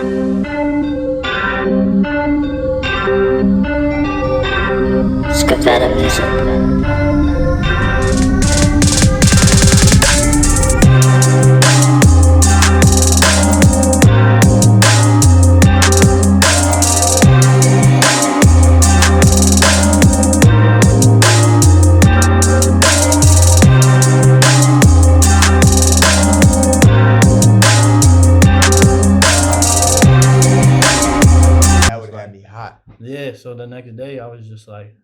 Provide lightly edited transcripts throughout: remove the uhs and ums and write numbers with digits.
Skavetta music. Yeah, so the next day I was just like,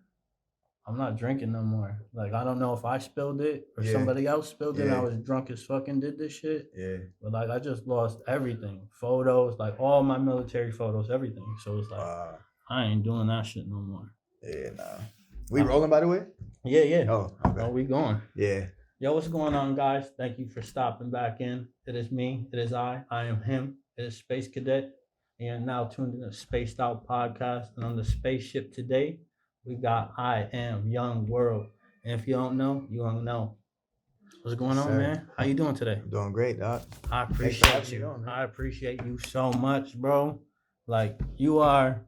I'm not drinking no more. Like, I don't know if I spilled it or somebody else spilled it and I was drunk as fuck and did this shit. Yeah. But like, I just lost everything. Photos, like all my military photos, everything. So it's like, I ain't doing that shit no more. Yeah, nah. We rolling, by the way? Yeah. Oh, okay. Oh, we going. Yeah. Yo, what's going on, guys? Thank you for stopping back in. It is me. It is I am him. It is Space Cadet. And now tuned in to Spaced Out Podcast. And on the spaceship today, we got I Am Young World. And if you don't know, you don't know. What's going on, man? How you doing today? I'm doing great, Doc. I appreciate you. I appreciate you so much, bro. Like, you are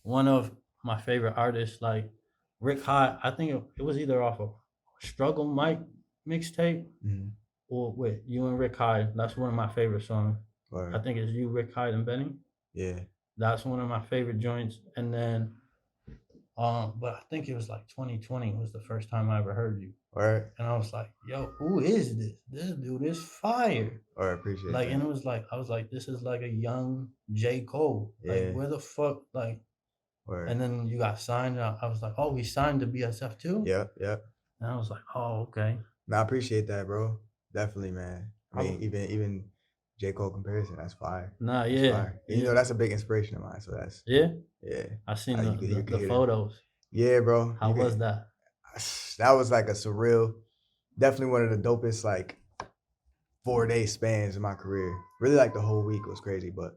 one of my favorite artists. Like, Rick High, I think it was either off of Struggle Mike mixtape or with you and Rick High. That's one of my favorite songs. Right. I think it's you, Rick Hyde, and Benny. Yeah. That's one of my favorite joints. And then, but I think it was like 2020 was the first time I ever heard you. All right. And I was like, yo, who is this? This dude is fire. All right, appreciate like, that. And it was like, I was like, this is like a young J. Cole. Like, where the fuck, like, and then you got signed. I was like, oh, he signed to BSF too? Yeah. And I was like, oh, okay. No, I appreciate that, bro. Definitely, man. I mean, even J. Cole comparison, that's fire. Nah, yeah. Fire. You know, that's a big inspiration of mine. So that's yeah. I seen the photos. Yeah, bro. How was that? That was like a surreal, definitely one of the dopest like 4-day spans in my career. Really, like the whole week was crazy, but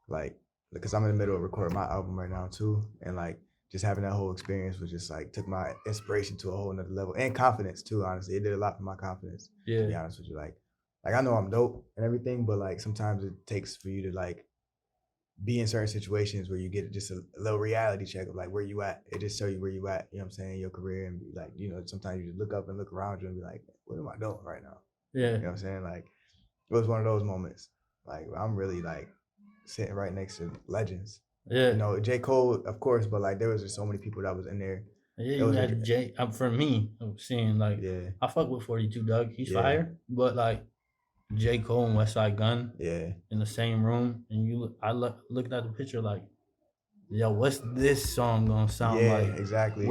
like because I'm in the middle of recording my album right now too, and like just having that whole experience was just like took my inspiration to a whole nother level and confidence too. Honestly, it did a lot for my confidence. Yeah. To be honest with you, like I know I'm dope and everything, but like sometimes it takes for you to like be in certain situations where you get just a little reality check of like where you at. It just show you where you at, you know what I'm saying, in your career, and be like, you know, sometimes you just look up and look around you and be like, what am I doing right now? Yeah. You know what I'm saying? Like it was one of those moments. Like I'm really like sitting right next to legends. Yeah. You know, J. Cole, of course, but like there was just so many people that was in there. Yeah, you had J. For me, I'm seeing like I fuck with 42 Doug. He's fire, but like J. Cole and Westside Gunn, in the same room, and I looked at the picture like, yo, what's this song gonna sound like? Exactly.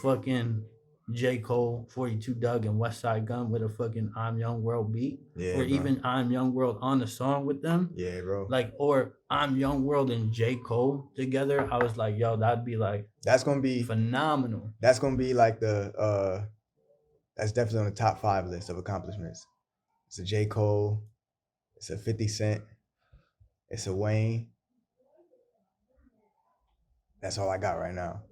Fucking J. Cole, 42 Doug, and Westside Gunn with a fucking I'm Young World beat, or even I'm Young World on the song with them. Yeah, bro. Like, or I'm Young World and J. Cole together. I was like, yo, that'd be like, that's gonna be phenomenal. That's gonna be like the that's definitely on the top 5 list of accomplishments. It's a J. Cole, it's a 50 Cent, it's a Wayne. That's all I got right now.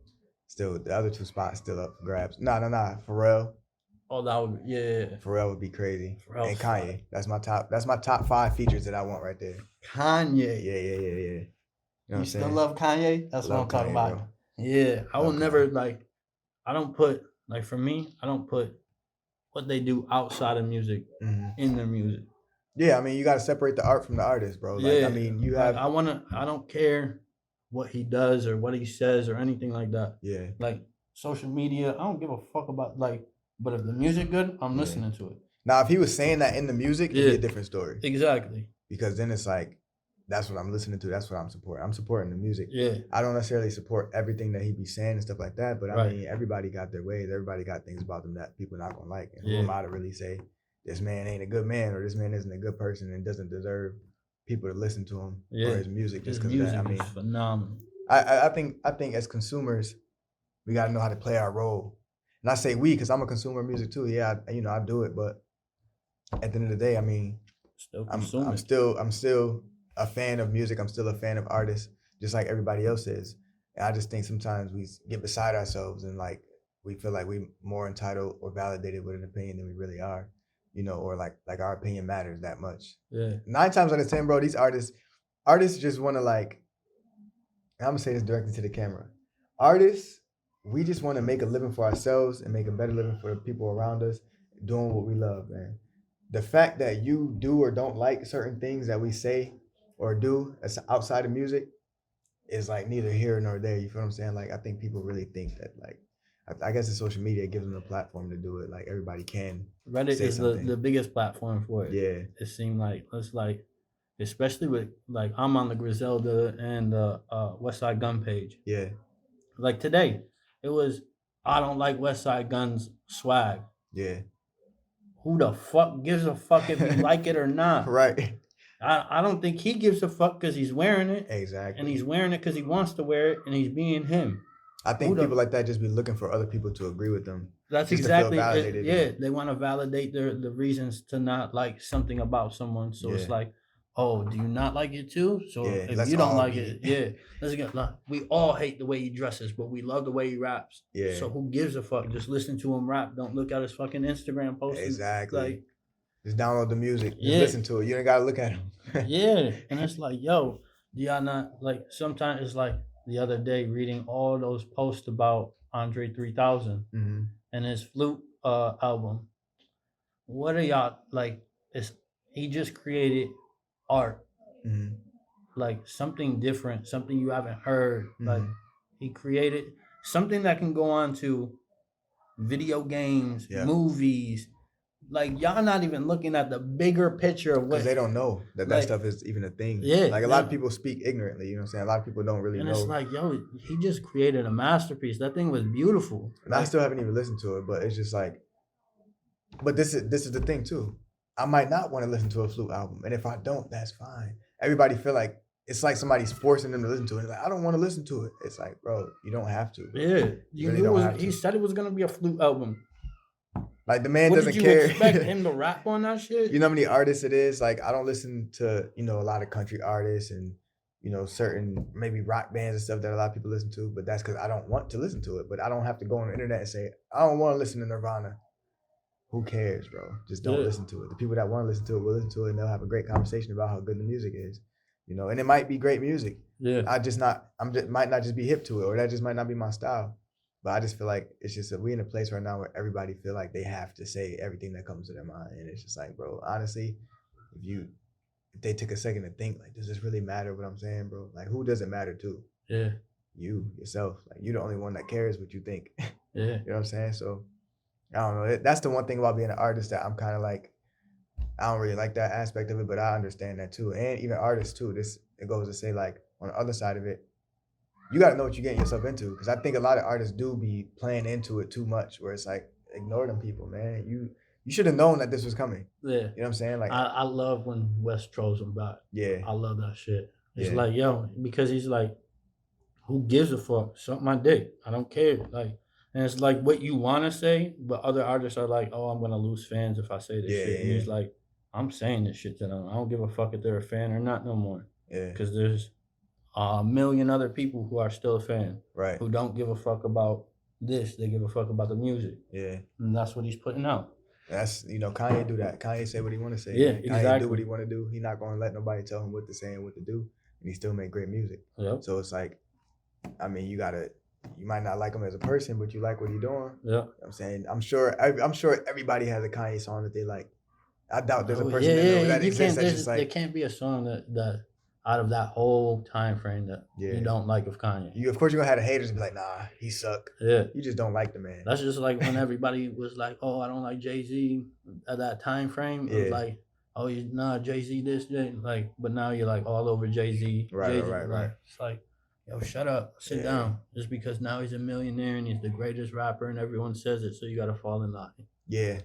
Still, the other 2 spots still up for grabs. Nah. Pharrell. Oh, that would Pharrell would be crazy. Pharrell's and Kanye. Fire. That's my top 5 features that I want right there. Kanye. Yeah. You know you still love Kanye? That's what I'm talking about. Bro. Yeah, I will never like. I don't put like for me. I don't put what they do outside of music in their music. Yeah, I mean you got to separate the art from the artist, bro. Like, I mean you have. I don't care what he does or what he says or anything like that. Yeah. Like social media, I don't give a fuck about like. But if the music good, I'm listening to it. Now, if he was saying that in the music, it'd be a different story. Exactly. Because then it's like, that's what I'm listening to. That's what I'm supporting. I'm supporting the music. Yeah. I don't necessarily support everything that he be saying and stuff like that. But I mean, everybody got their ways. Everybody got things about them that people not gonna like. And who am I to really say this man ain't a good man or this man isn't a good person and doesn't deserve people to listen to him or his music just because of that. I mean, is phenomenal. I think as consumers, we gotta know how to play our role. And I say we because I'm a consumer of music too. Yeah, I do it. But at the end of the day, I mean, I'm still a fan of music. I'm still a fan of artists, just like everybody else is. And I just think sometimes we get beside ourselves and like we feel like we're more entitled or validated with an opinion than we really are, or like our opinion matters that much. Yeah. 9 times out of 10, bro, these artists artists just want to like, I'm gonna say this directly to the camera. Artists, we just want to make a living for ourselves and make a better living for the people around us, doing what we love, man. The fact that you do or don't like certain things that we say or do as outside of music is like neither here nor there. You feel what I'm saying? Like I think people really think that like, I guess the social media gives them a platform to do it. Like everybody can. Reddit is the biggest platform for it. Yeah. It seemed like it's like, especially with like I'm on the Griselda and the West Side Gun page. Yeah. Like today, it was I don't like West Side Gun's swag. Yeah. Who the fuck gives a fuck if you like it or not? Right. I don't think he gives a fuck because he's wearing it. Exactly. And he's wearing it because he wants to wear it and he's being him. I think people like that just be looking for other people to agree with them. That's exactly it. Yeah, they want to validate the reasons to not like something about someone. So it's like, oh, do you not like it too? So if you don't like it, let's get. We all hate the way he dresses, but we love the way he raps. Yeah. So who gives a fuck? Just listen to him rap. Don't look at his fucking Instagram posts. Exactly. Like, just download the music. Just listen to it. You ain't gotta look at him. Yeah, and it's like, yo, do y'all not like? Sometimes it's like the other day reading all those posts about Andre 3000 and his flute album. What are y'all like? He just created art, like something different, something you haven't heard. Like he created something that can go on to video games, movies. Like y'all not even looking at the bigger picture of what, because they don't know that stuff is even a thing. Yeah, like a lot of people speak ignorantly. You know what I'm saying? A lot of people don't really know. And it's like, yo, he just created a masterpiece. That thing was beautiful. And I still haven't even listened to it, but it's just like, but this is the thing too. I might not want to listen to a flute album, and if I don't, that's fine. Everybody feel like it's like somebody's forcing them to listen to it. It's like, I don't want to listen to it. It's like, bro, you don't have to. Yeah, you really don't have to. He said it was gonna be a flute album. Like the man doesn't care. Did you expect him to rap on that shit? You know how many artists it is? Like I don't listen to, a lot of country artists and, certain maybe rock bands and stuff that a lot of people listen to, but that's because I don't want to listen to it. But I don't have to go on the internet and say, I don't want to listen to Nirvana. Who cares, bro? Just don't listen to it. The people that want to listen to it will listen to it and they'll have a great conversation about how good the music is. And it might be great music. Yeah. Might not just be hip to it, or that just might not be my style. But I just feel like it's just that we in a place right now where everybody feel like they have to say everything that comes to their mind. And it's just like, bro, honestly, if they took a second to think, like, does this really matter what I'm saying, bro? Like, who does it matter to? Yeah. You, yourself. Like, you're the only one that cares what you think. Yeah. You know what I'm saying? So, I don't know. That's the one thing about being an artist that I'm kind of like, I don't really like that aspect of it, but I understand that too. And even artists too. It goes to say, like, on the other side of it, you got to know what you're getting yourself into. Because I think a lot of artists do be playing into it too much, where it's like, ignore them people, man. You should have known that this was coming. Yeah. You know what I'm saying? Like, I love when West trolls him back. Yeah. I love that shit. It's like, yo, because he's like, who gives a fuck? Suck my dick. I don't care. Like, and it's like what you want to say, but other artists are like, oh, I'm going to lose fans if I say this shit. And he's like, I'm saying this shit to them. I don't give a fuck if they're a fan or not no more. Yeah. Because there's a million other people who are still a fan. Right. Who don't give a fuck about this. They give a fuck about the music. Yeah. And that's what he's putting out. That's, Kanye do that. Kanye say what he want to say. Yeah, Kanye exactly. do what he want to do. He not going to let nobody tell him what to say and what to do. And he still make great music. Yep. So it's like, I mean, you might not like him as a person, but you like what he's doing. Yeah. You know what I'm saying, I'm sure everybody has a Kanye song that they like. I doubt there's a person that exists that's just like, there can't be a song that out of that whole time frame that you don't like of Kanye. Of course you're gonna have the haters be like, nah, he suck. Yeah. You just don't like the man. That's just like when everybody was like, oh, I don't like Jay-Z at that time frame. It was like, oh, Jay-Z this, like, but now you're like all over Jay-Z. Right. It's like, yo, shut up, sit down. Just because now he's a millionaire and he's the greatest rapper and everyone says it, so you gotta fall in line. Yeah.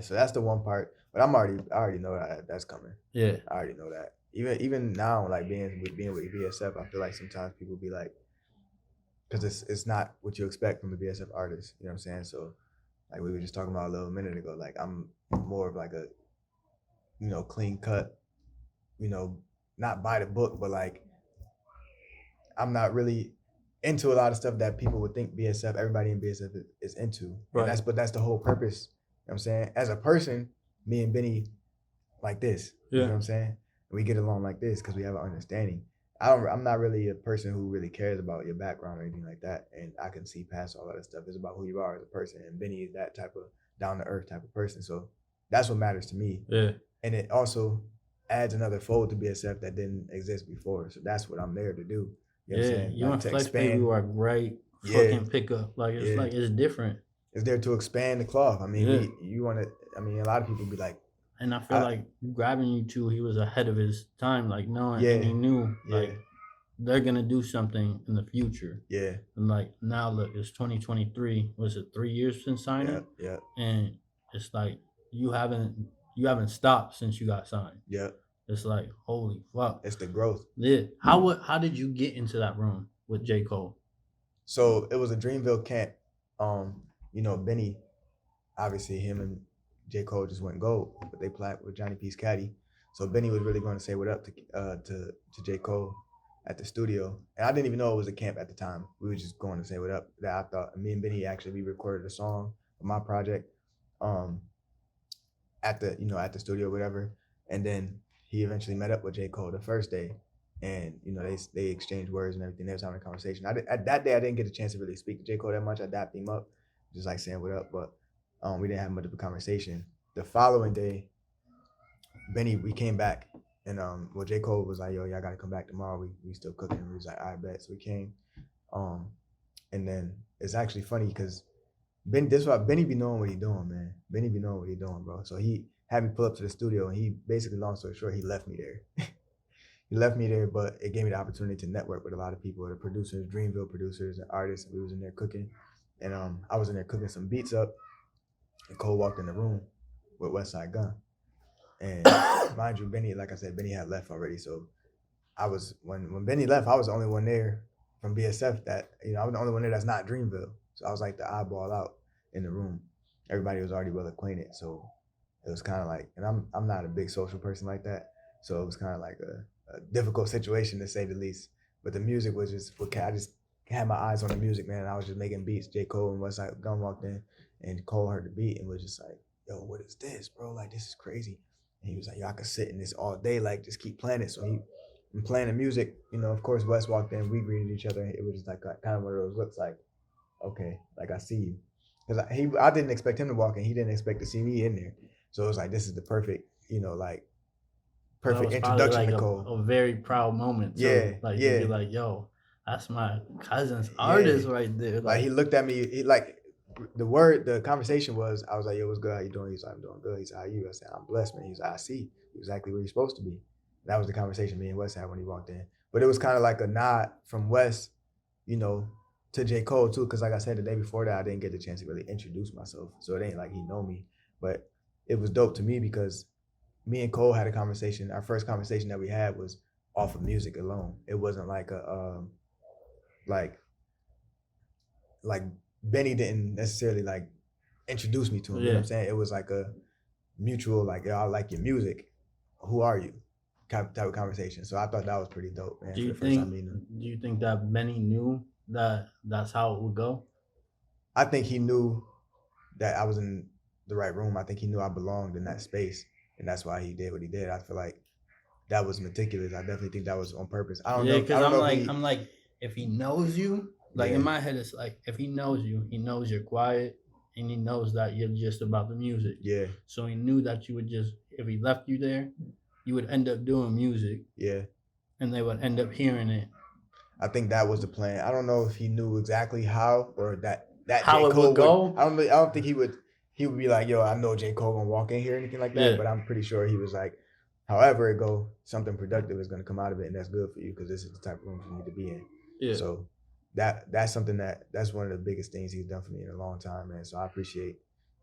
So that's the one part. But I already know that's coming. Yeah. I already know that. Even now, like being with BSF, I feel like sometimes people be like, because it's not what you expect from a BSF artist. You know what I'm saying? So, like we were just talking about a little minute ago, like I'm more of like a, clean cut, not by the book, but like I'm not really into a lot of stuff that people would think everybody in BSF is into. Right. And that's the whole purpose. You know what I'm saying? As a person, me and Benny like this. You know what I'm saying? we get along like this because we have an understanding. I'm not really a person who really cares about your background or anything like that, and I can see past all that stuff. It's about who you are as a person, and Benny is that type of down to earth type of person. So that's what matters to me. Yeah. And it also adds another fold to BSF that didn't exist before. So that's what I'm there to do. You know what I'm saying? You and Flex Baby are great fucking pickup. Like it's like it's different. It's there to expand the cloth. I mean, you want to. I mean, a lot of people be like. And I feel like grabbing you two, he was ahead of his time, like knowing, and he knew, like, they're going to do something in the future. Yeah. And, like, now, look, it's 2023. Was it 3 years since signing? Yeah. And it's like, you haven't stopped since you got signed. Yeah. It's like, holy fuck. It's the growth. Yeah. How did you get into that room with J. Cole? So, it was a Dreamville Camp. You know, Benny, obviously, him and J. Cole just went gold, but they played with Johnny P's caddy. So Benny was really going to say what up to J. Cole at the studio. And I didn't even know it was a camp at the time. We were just going to say what up. That I thought, me and Benny actually, we recorded a song for my project at the studio, whatever. And then he eventually met up with J. Cole the first day. And, you know, they exchanged words and everything. They was having a conversation. At that day, I didn't get a chance to really speak to J. Cole that much. I dapped him up, just like saying what up. But we didn't have much of a conversation. The following day, we came back, and J. Cole was like, "Yo, y'all gotta come back tomorrow. We still cooking." And we was like, "I bet." So we came, and then it's actually funny because Benny be knowing what he doing, man. Benny be knowing what he doing, bro. So he had me pull up to the studio, and he basically, long story short, he left me there. He left me there, but it gave me the opportunity to network with a lot of people, the producers, Dreamville producers, and artists. We was in there cooking, and I was in there cooking some beats up. And Cole walked in the room with Westside Gun. And mind you, Benny, like I said, Benny had left already. So I was, when Benny left, I was the only one there from BSF that, you know, I was the only one there that's not Dreamville. So I was like the eyeball out in the room. Everybody was already well acquainted. So it was kind of like, and I'm not a big social person like that. So it was kind of like a difficult situation to say the least. But the music was just, I just had my eyes on the music, man. I was just making beats. J. Cole and Westside Gun walked in. And Cole heard the beat and was just like, "Yo, what is this, bro? Like, this is crazy." And he was like, "Yo, I could sit in this all day, like, just keep playing it." So I'm playing the music. You know, of course, Wes walked in. We greeted each other. It was just like kind of one of those looks like, okay, like I see you. Because I didn't expect him to walk in. He didn't expect to see me in there. So it was like, this is the perfect, you know, like, perfect introduction to Cole. A very proud moment. Too. You'd be like, "Yo, that's my cousin's artist right there." Like he looked at me, the conversation was, I was like, "Yo, what's good? How you doing?" He's like, "I'm doing good." He said, "How you?" I said, "I'm blessed, man." He's like, "I see exactly where you're supposed to be." That was the conversation me and Wes had when he walked in. But it was kind of like a nod from Wes, you know, to J. Cole too. Because like I said, the day before that, I didn't get the chance to really introduce myself. So it ain't like he know me. But it was dope to me because me and Cole had a conversation. Our first conversation that we had was off of music alone. It wasn't like like Benny didn't necessarily like introduce me to him. You know what I'm saying? It was like a mutual, like, "Yo, I like your music. Who are you?" type of conversation. So I thought that was pretty dope, man. Do you think that Benny knew that that's how it would go? I think he knew that I was in the right room. I think he knew I belonged in that space, and that's why he did what he did. I feel like that was meticulous. I definitely think that was on purpose. I don't know. Because I'm like, if he knows you, like in my head, it's like, if he knows you, he knows you're quiet, and he knows that you're just about the music. Yeah. So he knew that you would just, if he left you there, you would end up doing music. Yeah. And they would end up hearing it. I think that was the plan. I don't know if he knew exactly how or that how J. Cole would go. I don't think he would be like, "Yo, I know J. Cole gonna walk in here," or anything like that. Yeah. But I'm pretty sure he was like, however it go, something productive is gonna come out of it, and that's good for you because this is the type of room you need to be in. Yeah. So that's something that's one of the biggest things he's done for me in a long time, man. So I appreciate,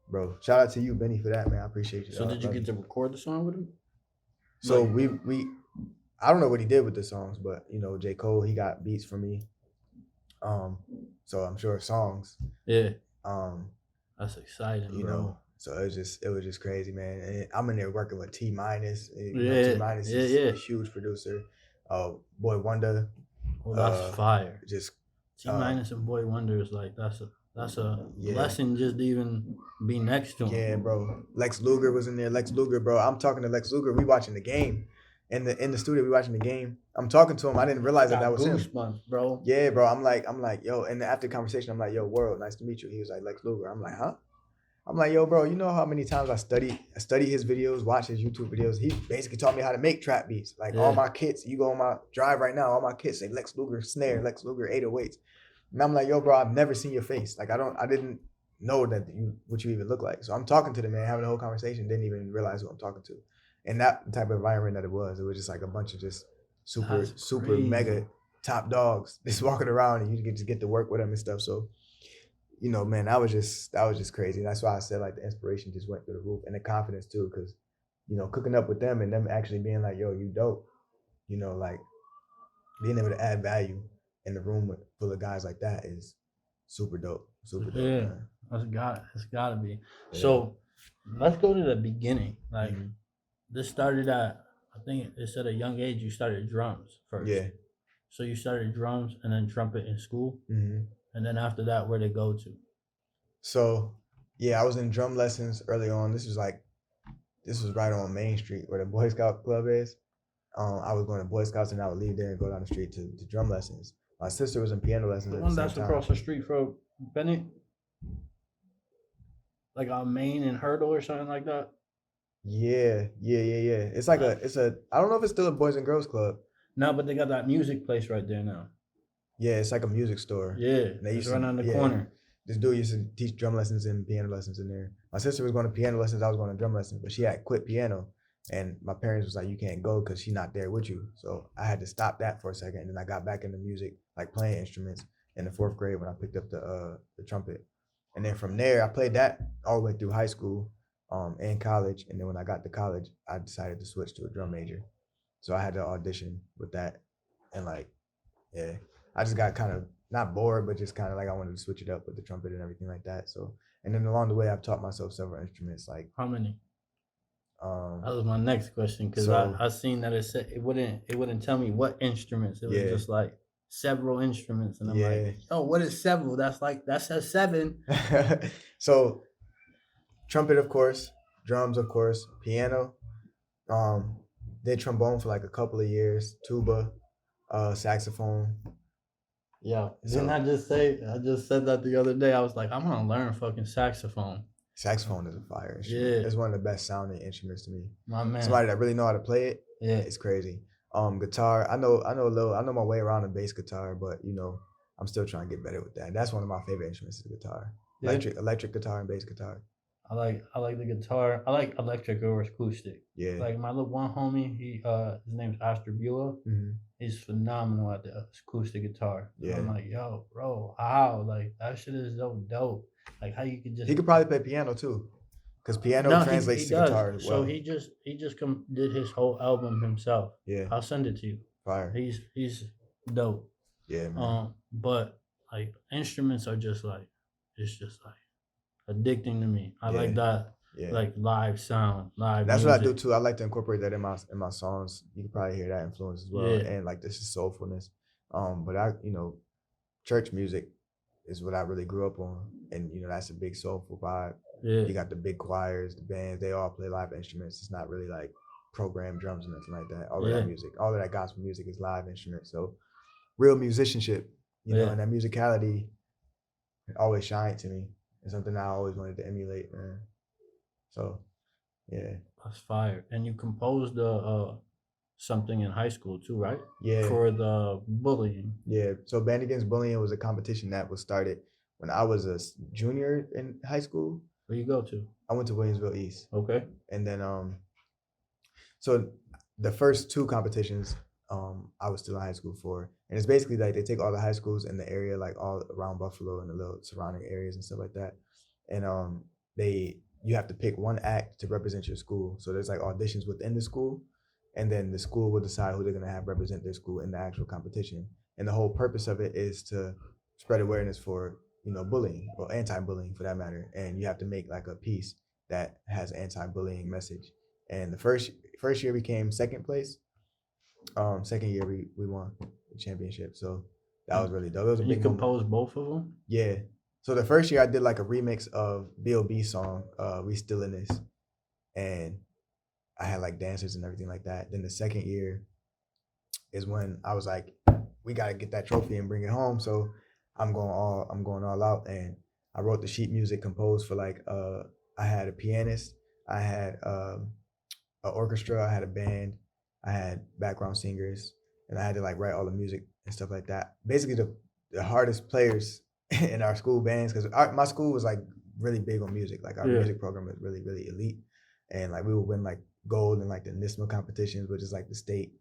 bro. Shout out to you, Benny, for that, man. I appreciate you. So did you get to record the song with him? So we I don't know what he did with the songs, but you know, J. Cole, he got beats for me. So I'm sure songs. Yeah. That's exciting, you bro. know. So it was just crazy, man. And I'm in there working with T-. T- is a huge producer. Boy Wonder. Oh, that's fire. Just T- and Boy Wonder is like that's a blessing just to even be next to him. Yeah, bro. Lex Luger was in there. Lex Luger, bro. I'm talking to Lex Luger. We watching the game. in the studio, we watching the game. I'm talking to him. I didn't realize that was him. Goosebumps, bro. Yeah, bro. I'm like, yo. And after the conversation, I'm like, yo, World, nice to meet you. He was like, Lex Luger. I'm like, huh? I'm like, yo, bro, you know how many times I study his videos, watch his YouTube videos. He basically taught me how to make trap beats. Like all my kits, you go on my drive right now, all my kits say Lex Luger snare, Lex Luger 808s. And I'm like, yo, bro, I've never seen your face. Like I didn't know that what you even look like. So I'm talking to the man, having a whole conversation, didn't even realize who I'm talking to. And that type of environment that it was just like a bunch of just super mega top dogs just walking around, and you can just get to work with them and stuff. So, you know, man, that was just crazy. And that's why I said like the inspiration just went through the roof, and the confidence too, because, you know, cooking up with them and them actually being like, yo, you dope, you know, like being able to add value in the room full of guys like that is super dope. Super dope. Yeah, man. It's gotta be. Yeah. So let's go to the beginning. Like this started at, I think it's at a young age you started drums first. Yeah. So you started drums and then trumpet in school. Mm-hmm. And then after that, where'd it go to? So, yeah, I was in drum lessons early on. This was right on Main Street where the Boy Scout Club is. I was going to Boy Scouts and I would leave there and go down the street to drum lessons. My sister was in piano lessons. The one that's across the street from Bennett? Like on Main and Hurdle or something like that? Yeah. It's like I don't know if it's still a Boys and Girls Club. No, but they got that music place right there now. Yeah, it's like a music store. Yeah, they used right on the corner. This dude used to teach drum lessons and piano lessons in there. My sister was going to piano lessons, I was going to drum lessons, but she had quit piano. And my parents was like, you can't go because she's not there with you. So I had to stop that for a second. And then I got back into music, like playing instruments in the 4th grade when I picked up the trumpet. And then from there, I played that all the way through high school and college. And then when I got to college, I decided to switch to a drum major. So I had to audition with that. And like, yeah, I just got kind of not bored, but just kind of like I wanted to switch it up with the trumpet and everything like that. So, and then along the way, I've taught myself several instruments. Like how many? That was my next question, because I seen that it wouldn't tell me what instruments. It was just like several instruments, and I'm like, oh, what is several? That's a 7. So, trumpet, of course, drums, of course, piano, did trombone for like a couple of years, tuba, saxophone. Yeah, didn't I just said that the other day. I was like, I'm gonna learn fucking saxophone. Saxophone is a fire instrument. Yeah. It's one of the best sounding instruments to me. My man. Somebody that really know how to play it, it's crazy. Guitar, I know my way around a bass guitar, but you know, I'm still trying to get better with that. That's one of my favorite instruments is guitar. Yeah. Electric guitar and bass guitar. I like the guitar. I like electric or acoustic. Yeah. Like my little one homie, his name's Astor Beulah. Mm-hmm. He's phenomenal at the acoustic guitar. Yeah. I'm like, yo, bro, how? Like that shit is so dope. Like how you could just. He could probably play piano too, because piano translates to guitar as well. So he just did his whole album himself. Yeah. I'll send it to you. Fire. He's dope. Yeah, man. But like instruments are just like, it's just like addicting to me. I like that. Yeah. Like live sound, live. That's music. What I do too. I like to incorporate that in my songs. You can probably hear that influence as well. Yeah. And like this is soulfulness. But church music is what I really grew up on, and you know that's a big soulful vibe. Yeah. You got the big choirs, the bands. They all play live instruments. It's not really like programmed drums or nothing like that. All of that music, all of that gospel music is live instruments. So real musicianship, you know, and that musicality always shined to me. It's something I always wanted to emulate, man. So, yeah. That's fire. And you composed something in high school too, right? Yeah. For the bullying. Yeah. So Band Against Bullying was a competition that was started when I was a junior in high school. Where you go to? I went to Williamsville East. Okay. And then so the first 2 competitions I was still in high school for. And it's basically like they take all the high schools in the area, like all around Buffalo and the little surrounding areas and stuff like that. And you have to pick one act to represent your school. So there's like auditions within the school, and then the school will decide who they're gonna have represent their school in the actual competition. And the whole purpose of it is to spread awareness for, you know, bullying or anti-bullying for that matter. And you have to make like a piece that has anti-bullying message. And the first year we came 2nd place. Second year we won the championship. So that was really dope. It was a big moment. You composed both of them? Yeah. So the first year I did like a remix of B.O.B. song, We Still in This. And I had like dancers and everything like that. Then the second year is when I was like, we got to get that trophy and bring it home. So I'm going all out. And I wrote the sheet music, composed for like, I had a pianist, I had an orchestra, I had a band, I had background singers, and I had to like write all the music and stuff like that. Basically the hardest players in our school bands, because my school was like really big on music. Like our music program was really, really elite. And like we would win like gold in like the NISMA competitions, which is like the state,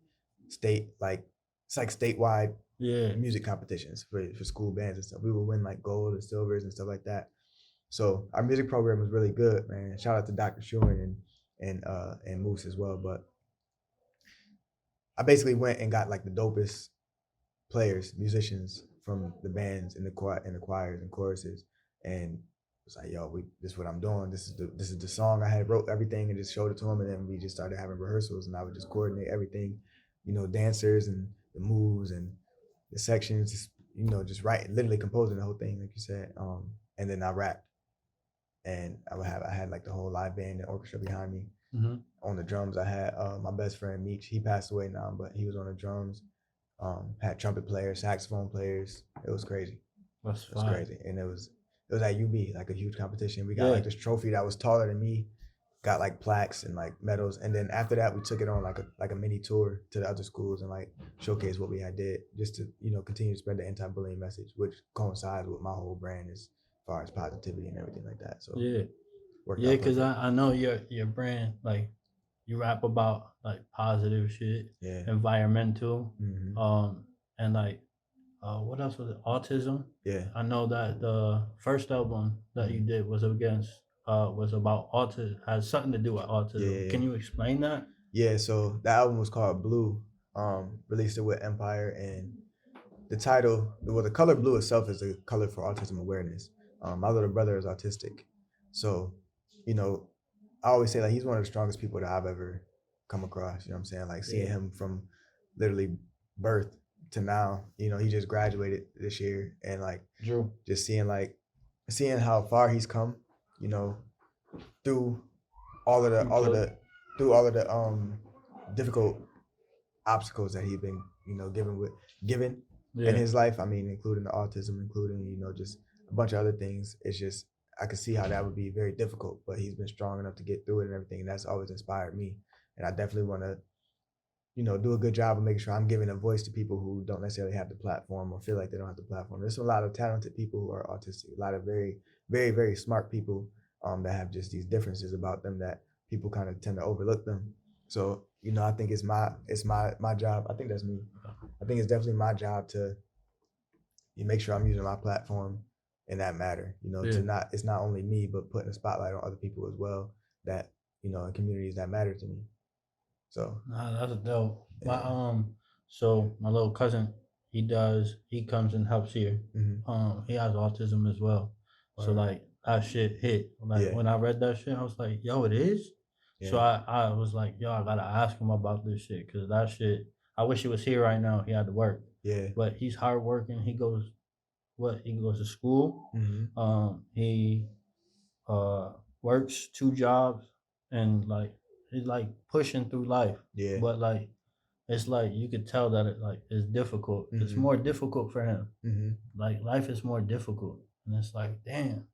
like it's like statewide music competitions for school bands and stuff. We would win like gold and silvers and stuff like that. So our music program was really good, man. Shout out to Dr. Schumann and Moose as well. But I basically went and got like the dopest players, musicians from the bands and the choirs and choruses, and was like, yo, this is what I'm doing. This is the song. I had wrote everything and just showed it to them, and then we just started having rehearsals, and I would just coordinate everything, dancers and the moves and the sections, just write, literally composing the whole thing, like you said. And then I rapped, and I had like the whole live band and orchestra behind me. Mm-hmm. On the drums, I had my best friend Meech. He passed away now, but he was on the drums. Had trumpet players, saxophone players. It was crazy. It was crazy, and it was at UB, like a huge competition. We got like this trophy that was taller than me. Got like plaques and like medals, and then after that we took it on like a mini tour to the other schools and like showcase what we had did, just to continue to spread the anti-bullying message, which coincides with my whole brand as far as positivity and everything like that. So because I know your brand, like you rap about like positive shit, environmental, and like what else was it? Autism. Yeah, I know that the first album that you did was about autism, has something to do with autism. Can you explain that? Yeah, so the album was called Blue. Released it with Empire, and the title, the color blue itself is the color for autism awareness. My little brother is autistic, so I always say like he's one of the strongest people that I've ever come across. You know what I'm saying? Like seeing him from literally birth to now. He just graduated this year, and like just seeing how far he's come. Through all of the difficult obstacles that he's been given in his life. I mean, including the autism, including just a bunch of other things. It's just I could see how that would be very difficult, but he's been strong enough to get through it and everything, and that's always inspired me. And I definitely want to do a good job of making sure I'm giving a voice to people who don't necessarily have the platform or feel like they don't have the platform. There's a lot of talented people who are autistic, a lot of very, very, very smart people that have just these differences about them that people kind of tend to overlook them. So, I think it's my job. I think that's me. I think it's definitely my job to make sure I'm using my platform in that matter, it's not only me, but putting a spotlight on other people as well that, in communities that matter to me. So that's dope. Yeah. So my little cousin, he comes and helps here. Mm-hmm. He has autism as well. Right. So like that shit hit. Like when I read that shit, I was like, yo, it is? Yeah. So I was like, yo, I gotta ask him about this shit, because that shit, I wish he was here right now. He had to work. Yeah. But he's hardworking. He goes to school. Mm-hmm. He works 2 jobs, and like he's like pushing through life. Yeah. But like it's like you could tell that it's difficult. Mm-hmm. It's more difficult for him. Mm-hmm. Like life is more difficult, and it's like damn.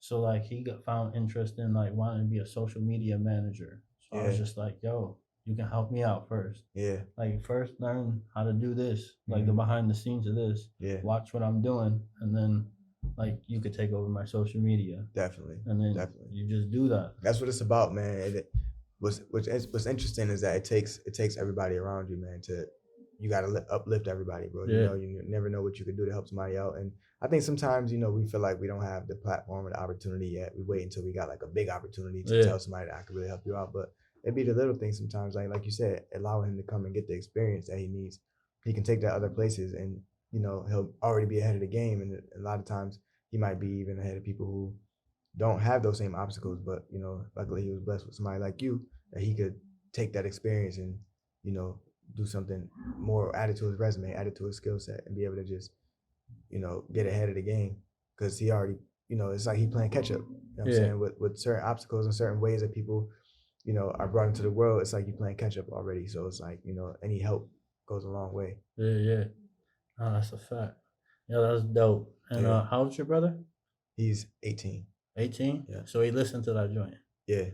So like he found interest in like wanting to be a social media manager. So I was just like, yo, you can help me out first. Yeah. Like first learn how to do this, like the behind the scenes of this. Yeah. Watch what I'm doing, and then like you could take over my social media. Definitely. And then you just do that. That's what it's about, man. What's interesting is that it takes everybody around you, man. You gotta uplift everybody, bro. Yeah. You never know what you could do to help somebody out. And I think sometimes, we feel like we don't have the platform or the opportunity yet. We wait until we got like a big opportunity to tell somebody that I could really help you out. But it'd be the little things sometimes, like you said, allowing him to come and get the experience that he needs. He can take that other places, and he'll already be ahead of the game. And a lot of times he might be even ahead of people who don't have those same obstacles. But luckily he was blessed with somebody like you that he could take that experience and do something more, add it to his resume, add it to his skill set, and be able to just get ahead of the game, because he already it's like he playing catch up. You know what I'm saying, with certain obstacles and certain ways that people are brought into the world, it's like you playing catch up already. So it's like, any help goes a long way. Yeah. Oh, that's a fact. Yeah, that's dope. And Yeah. how old's your brother? He's 18. 18? Yeah. So he listened to that joint. Yeah.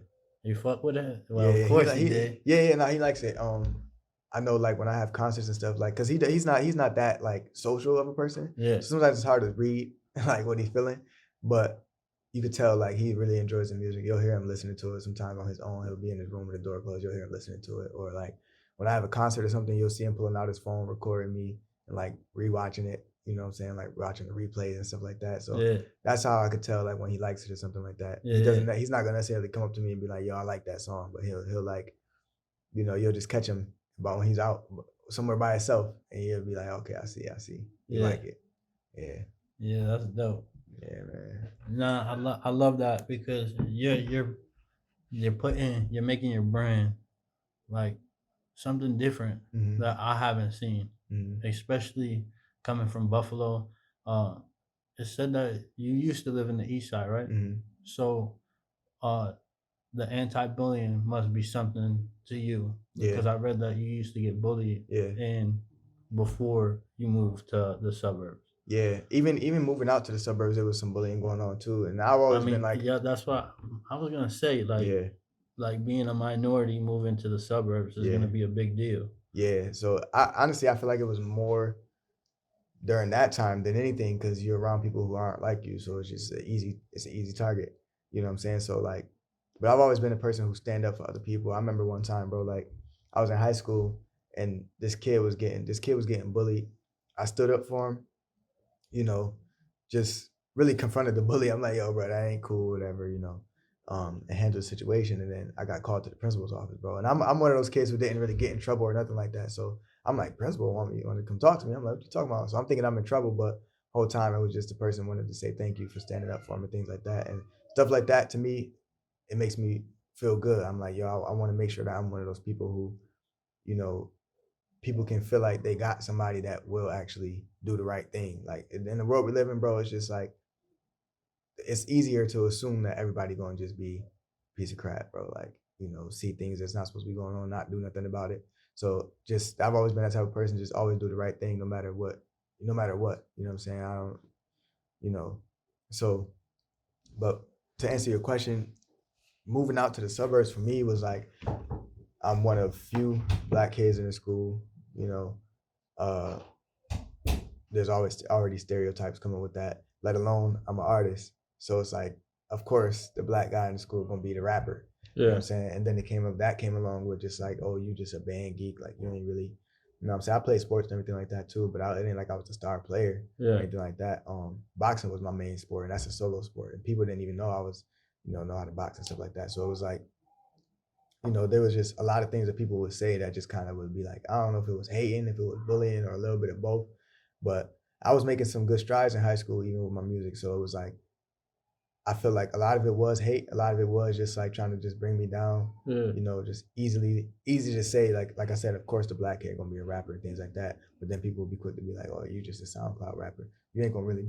You fuck with it? Well, of course he did. Yeah, no, he likes it. I know, like, when I have concerts and stuff, like, cause he's not that like social of a person. Yeah. Sometimes it's hard to read like what he's feeling, but you could tell like he really enjoys the music. You'll hear him listening to it sometimes on his own. He'll be in his room with the door closed. You'll hear him listening to it, or like when I have a concert or something, you'll see him pulling out his phone, recording me, and like rewatching it. You know what I'm saying? Like watching the replays and stuff like that. So that's how I could tell like when he likes it or something like that. He's not gonna necessarily come up to me and be like, yo, I like that song, but he'll like, you'll just catch him about when he's out somewhere by himself, and he'll be like, okay, I see. You like it. Yeah. Yeah, that's dope. Yeah, man. Nah, I love that because you're making your brand like something different that I haven't seen, especially coming from Buffalo. It said that you used to live in the East Side, right? So, the anti-bullying must be something to you because I read that you used to get bullied, and before you moved to the suburbs. Yeah, even moving out to the suburbs, there was some bullying going on too, and I've always been like, yeah, that's what I was gonna say. Like, like being a minority moving to the suburbs is gonna be a big deal. Yeah, so I feel like it was more during that time than anything because you're around people who aren't like you, so it's just an easy target. You know what I'm saying? So like, but I've always been a person who stand up for other people. I remember one time, bro, like I was in high school and this kid was getting bullied. I stood up for him. Just really confronted the bully. I'm like, yo, bro, that ain't cool, whatever, and handled the situation. And then I got called to the principal's office, bro. And I'm one of those kids who didn't really get in trouble or nothing like that. So I'm like, principal want to come talk to me. I'm like, what you talking about? So I'm thinking I'm in trouble, but whole time it was just the person wanted to say thank you for standing up for him and things like that. And stuff like that, to me, it makes me feel good. I'm like, yo, I want to make sure that I'm one of those people who, people can feel like they got somebody that will actually do the right thing. Like in the world we live in, bro, it's just like, it's easier to assume that everybody gonna just be a piece of crap, bro. Like, see things that's not supposed to be going on, not do nothing about it. So just, I've always been that type of person, just always do the right thing no matter what, you know what I'm saying? I don't, so, but to answer your question, moving out to the suburbs for me was like, I'm one of few Black kids in the school, there's always already stereotypes coming with that, let alone I'm an artist. So it's like, of course, the Black guy in the school gonna be the rapper. You know what I'm saying? And then that came along with just like, oh, you just a band geek, like you ain't really, you know what I'm saying? I played sports and everything like that too, but it ain't like I was a star player or anything like that. Boxing was my main sport, and that's a solo sport. And people didn't even know I was, know how to box and stuff like that. So it was like, there was just a lot of things that people would say that just kind of would be like, I don't know if it was hating, if it was bullying, or a little bit of both. But I was making some good strides in high school, even with my music. So it was like, I feel like a lot of it was hate. A lot of it was just like trying to just bring me down. Just easy to say, like I said, of course the Black kid gonna be a rapper and things like that. But then people will be quick to be like, oh, you just a SoundCloud rapper. You ain't gonna really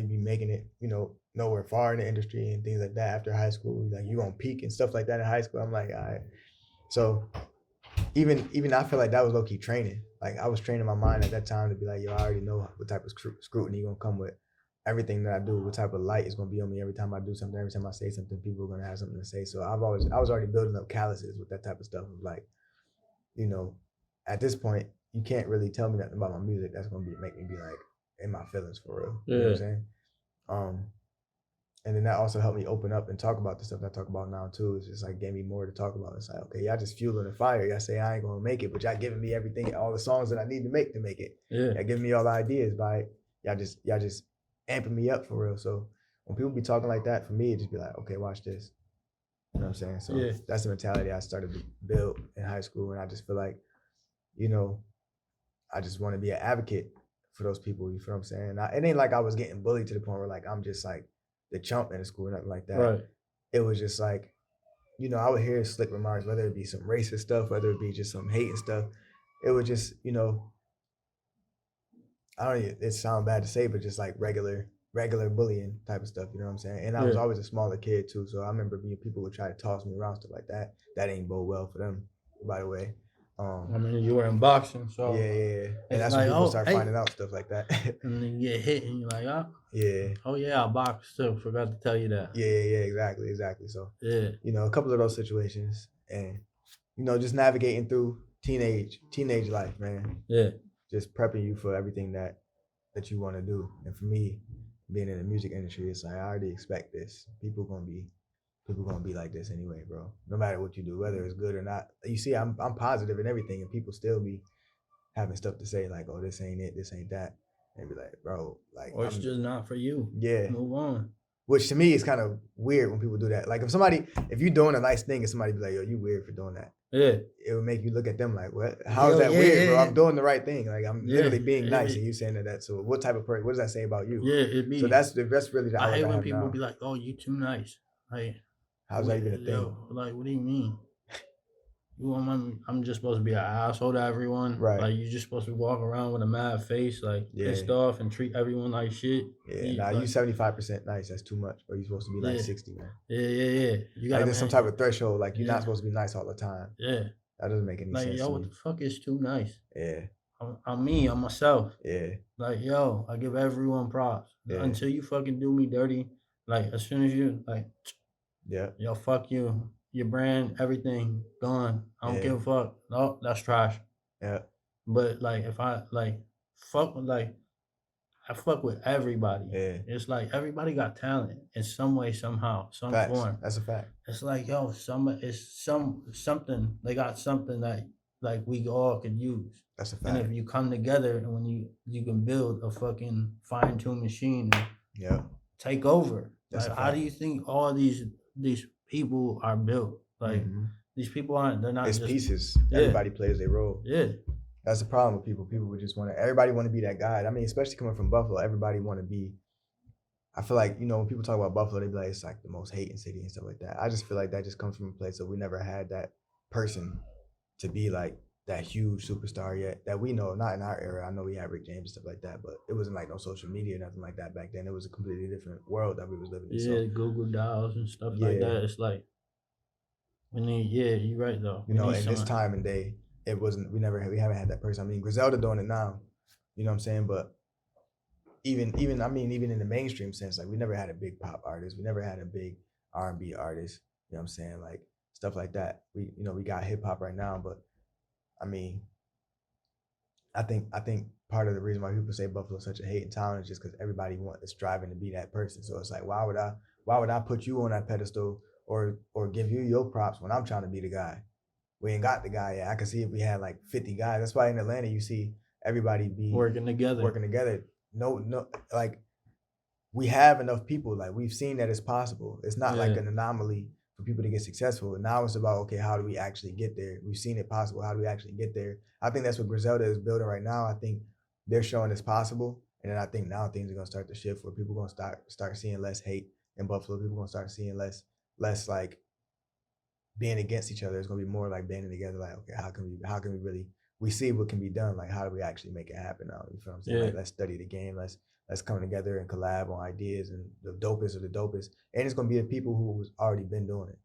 be making it, nowhere far in the industry and things like that after high school. Like you gonna peak and stuff like that in high school. I'm like, all right. So even I feel like that was low key training. Like I was training my mind at that time to be like, yo, I already know what type of scrutiny gonna come with everything that I do, what type of light is gonna be on me every time I do something, every time I say something, people are gonna have something to say. So I was already building up calluses with that type of stuff of like, at this point, you can't really tell me nothing about my music that's gonna make me be like in my feelings for real. You know what I'm saying? And then that also helped me open up and talk about the stuff that I talk about now too. It's just like gave me more to talk about. It's like, okay, y'all just fueling the fire. Y'all say I ain't gonna make it, but y'all giving me everything, all the songs that I need to make it. Y'all giving me all the ideas by y'all just amping me up for real. So when people be talking like that, for me, it just be like, okay, watch this. You know what I'm saying? So that's the mentality I started to build in high school. And I just feel like, I just want to be an advocate for those people. You feel what I'm saying? It ain't like I was getting bullied to the point where like I'm just like the chump in the school or nothing like that. Right. It was just like, I would hear slick remarks, whether it be some racist stuff, whether it be just some hating stuff. It was just, it sounds bad to say, but just like regular regular bullying type of stuff, you know what I'm saying? And I was Yeah. always a smaller kid too, so I remember people would try to toss me around, stuff like that. That ain't bode well for them, by the way. I mean, you were in boxing, so Yeah. And it's that's like, when people oh, start hey. finding out stuff like that. And then you get hit, and you're like, oh, Yeah. oh yeah, I box too. Forgot to tell you that. Yeah, exactly. So, Yeah. you know, a couple of those situations, and you know, just navigating through teenage life, man. Yeah. Just prepping you for everything that you want to do. And for me, being in the music industry, it's like I already expect this. People gonna be like this anyway, bro. No matter what you do, whether it's good or not. You see, I'm positive in everything, and people still be having stuff to say like, "Oh, this ain't it, this ain't that," and be like, "Bro, like, or it's just not for you." Yeah. Move on. Which to me is kind of weird when people do that. Like if you're doing a nice thing and somebody be like, "Yo, you weird for doing that," Yeah. it would make you look at them like, "What? How is that weird, bro? I'm doing the right thing. Like I'm literally being nice, and you saying that. So what type of person? What does that say about you?" Yeah, it be. So that's really the. I hate when have people now. be like, "Oh, you too nice." Like, how's that even a thing? Yo, like, what do you mean? I'm just supposed to be an asshole to everyone. Right. Like, you just supposed to walk around with a mad face, like pissed off, and treat everyone like shit. Yeah, you 75% nice. That's too much. Or you supposed to be like 60, man. Yeah. You got there's some type of threshold. Like you're not supposed to be nice all the time. Yeah. That doesn't make any sense. Like, yo, what the fuck is too nice? Yeah. I'm me. I'm myself. Yeah. Like, yo, I give everyone props. Yeah. Until you fucking do me dirty, like as soon as you like, yo, fuck you. Your brand, everything gone. I don't give a fuck. No, that's trash. Yeah. But like, if I like I fuck with everybody. Yeah. It's like everybody got talent in some way, somehow, some form. That's a fact. It's like, yo, something. They got something that like we all could use. That's a fact. And if you come together and when you can build a fucking fine-tuned machine and take over. That's like, how do you think all these people are built? Like these people they're not it's just pieces. Everybody plays their role. Yeah. That's the problem with people. People would just everybody want to be that guy. I mean, especially coming from Buffalo, everybody want to be. I feel like, you know, when people talk about Buffalo, they be like, it's like the most hating city and stuff like that. I just feel like that just comes from a place that we never had that person to be like that huge superstar yet that we know, not in our era. I know we had Rick James and stuff like that, but it wasn't like no social media or nothing like that back then. It was a completely different world that we was living in. Yeah, Google Dolls and stuff like that. It's like, you're right though. You know, in this time and day, it wasn't, we haven't had that person. I mean, Griselda doing it now, you know what I'm saying? But even in the mainstream sense, like we never had a big pop artist. We never had a big R&B artist, you know what I'm saying? Like stuff like that. We got hip hop right now, but I mean, I think part of the reason why people say Buffalo is such a hating town is just because everybody is striving to be that person. So it's like, why would I put you on that pedestal or give you your props when I'm trying to be the guy? We ain't got the guy yet. I can see if we had like 50 guys. That's why in Atlanta you see everybody be working together. No, like we have enough people. Like we've seen that it's possible. It's not like an anomaly for people to get successful. And now it's about, okay, how do we actually get there? We've seen it possible. How do we actually get there? I think that's what Griselda is building right now. I think they're showing it's possible. And then I think now things are going to start to shift where people are going to start seeing less hate in Buffalo. People are going to start seeing less like being against each other. It's going to be more like banding together. Like, okay, how can we really, we see what can be done. Like, how do we actually make it happen now? You feel what I'm saying? Like, let's study the game. Let's come together and collab on ideas and the dopest of the dopest. And it's going to be the people who's already been doing it.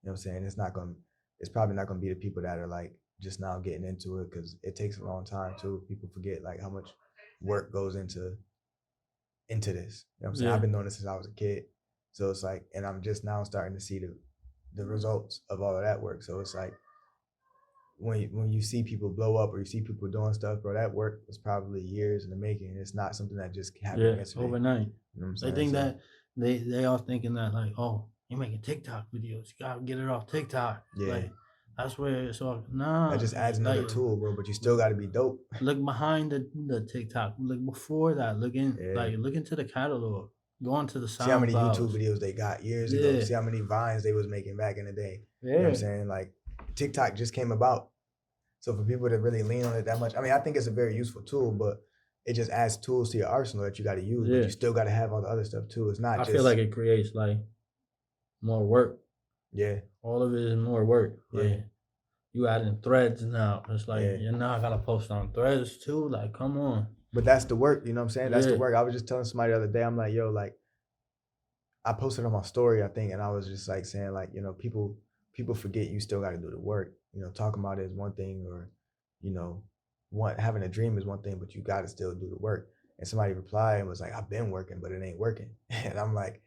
You know what I'm saying? It's probably not going to be the people that are like just now getting into it because it takes a long time too. People forget like how much work goes into this. You know what I'm saying? I've been doing this since I was a kid. So it's like, and I'm just now starting to see the results of all of that work. So it's like, when you see people blow up or you see people doing stuff, bro, that work was probably years in the making. It's not something that just happened yesterday. Overnight. You know what I'm saying? They think that they all thinking that like, oh, you're making TikTok videos. You gotta get it off TikTok. Yeah. Like, that's where it's all that just adds another tool, bro. But you still gotta be dope. Look behind the TikTok. Look before that. Look into the catalog. Go onto the SoundCloud. See how many YouTube videos they got years ago. See how many Vines they was making back in the day. You know what I'm saying? Like TikTok just came about. So for people to really lean on it that much, I mean, I think it's a very useful tool, but it just adds tools to your arsenal that you got to use. But you still got to have all the other stuff too. It's not. I feel like it creates like more work. Yeah. All of it is more work. Like, you adding threads now. It's like you now I gotta post on threads too. Like, come on. But that's the work, you know what I'm saying? That's the work. I was just telling somebody the other day, I'm like, yo, like, I posted on my story, I think, and I was just like saying, like, you know, people forget you still got to do the work. You know, talking about it is one thing, or, you know, having a dream is one thing, but you got to still do the work. And somebody replied and was like, I've been working, but it ain't working. And I'm like,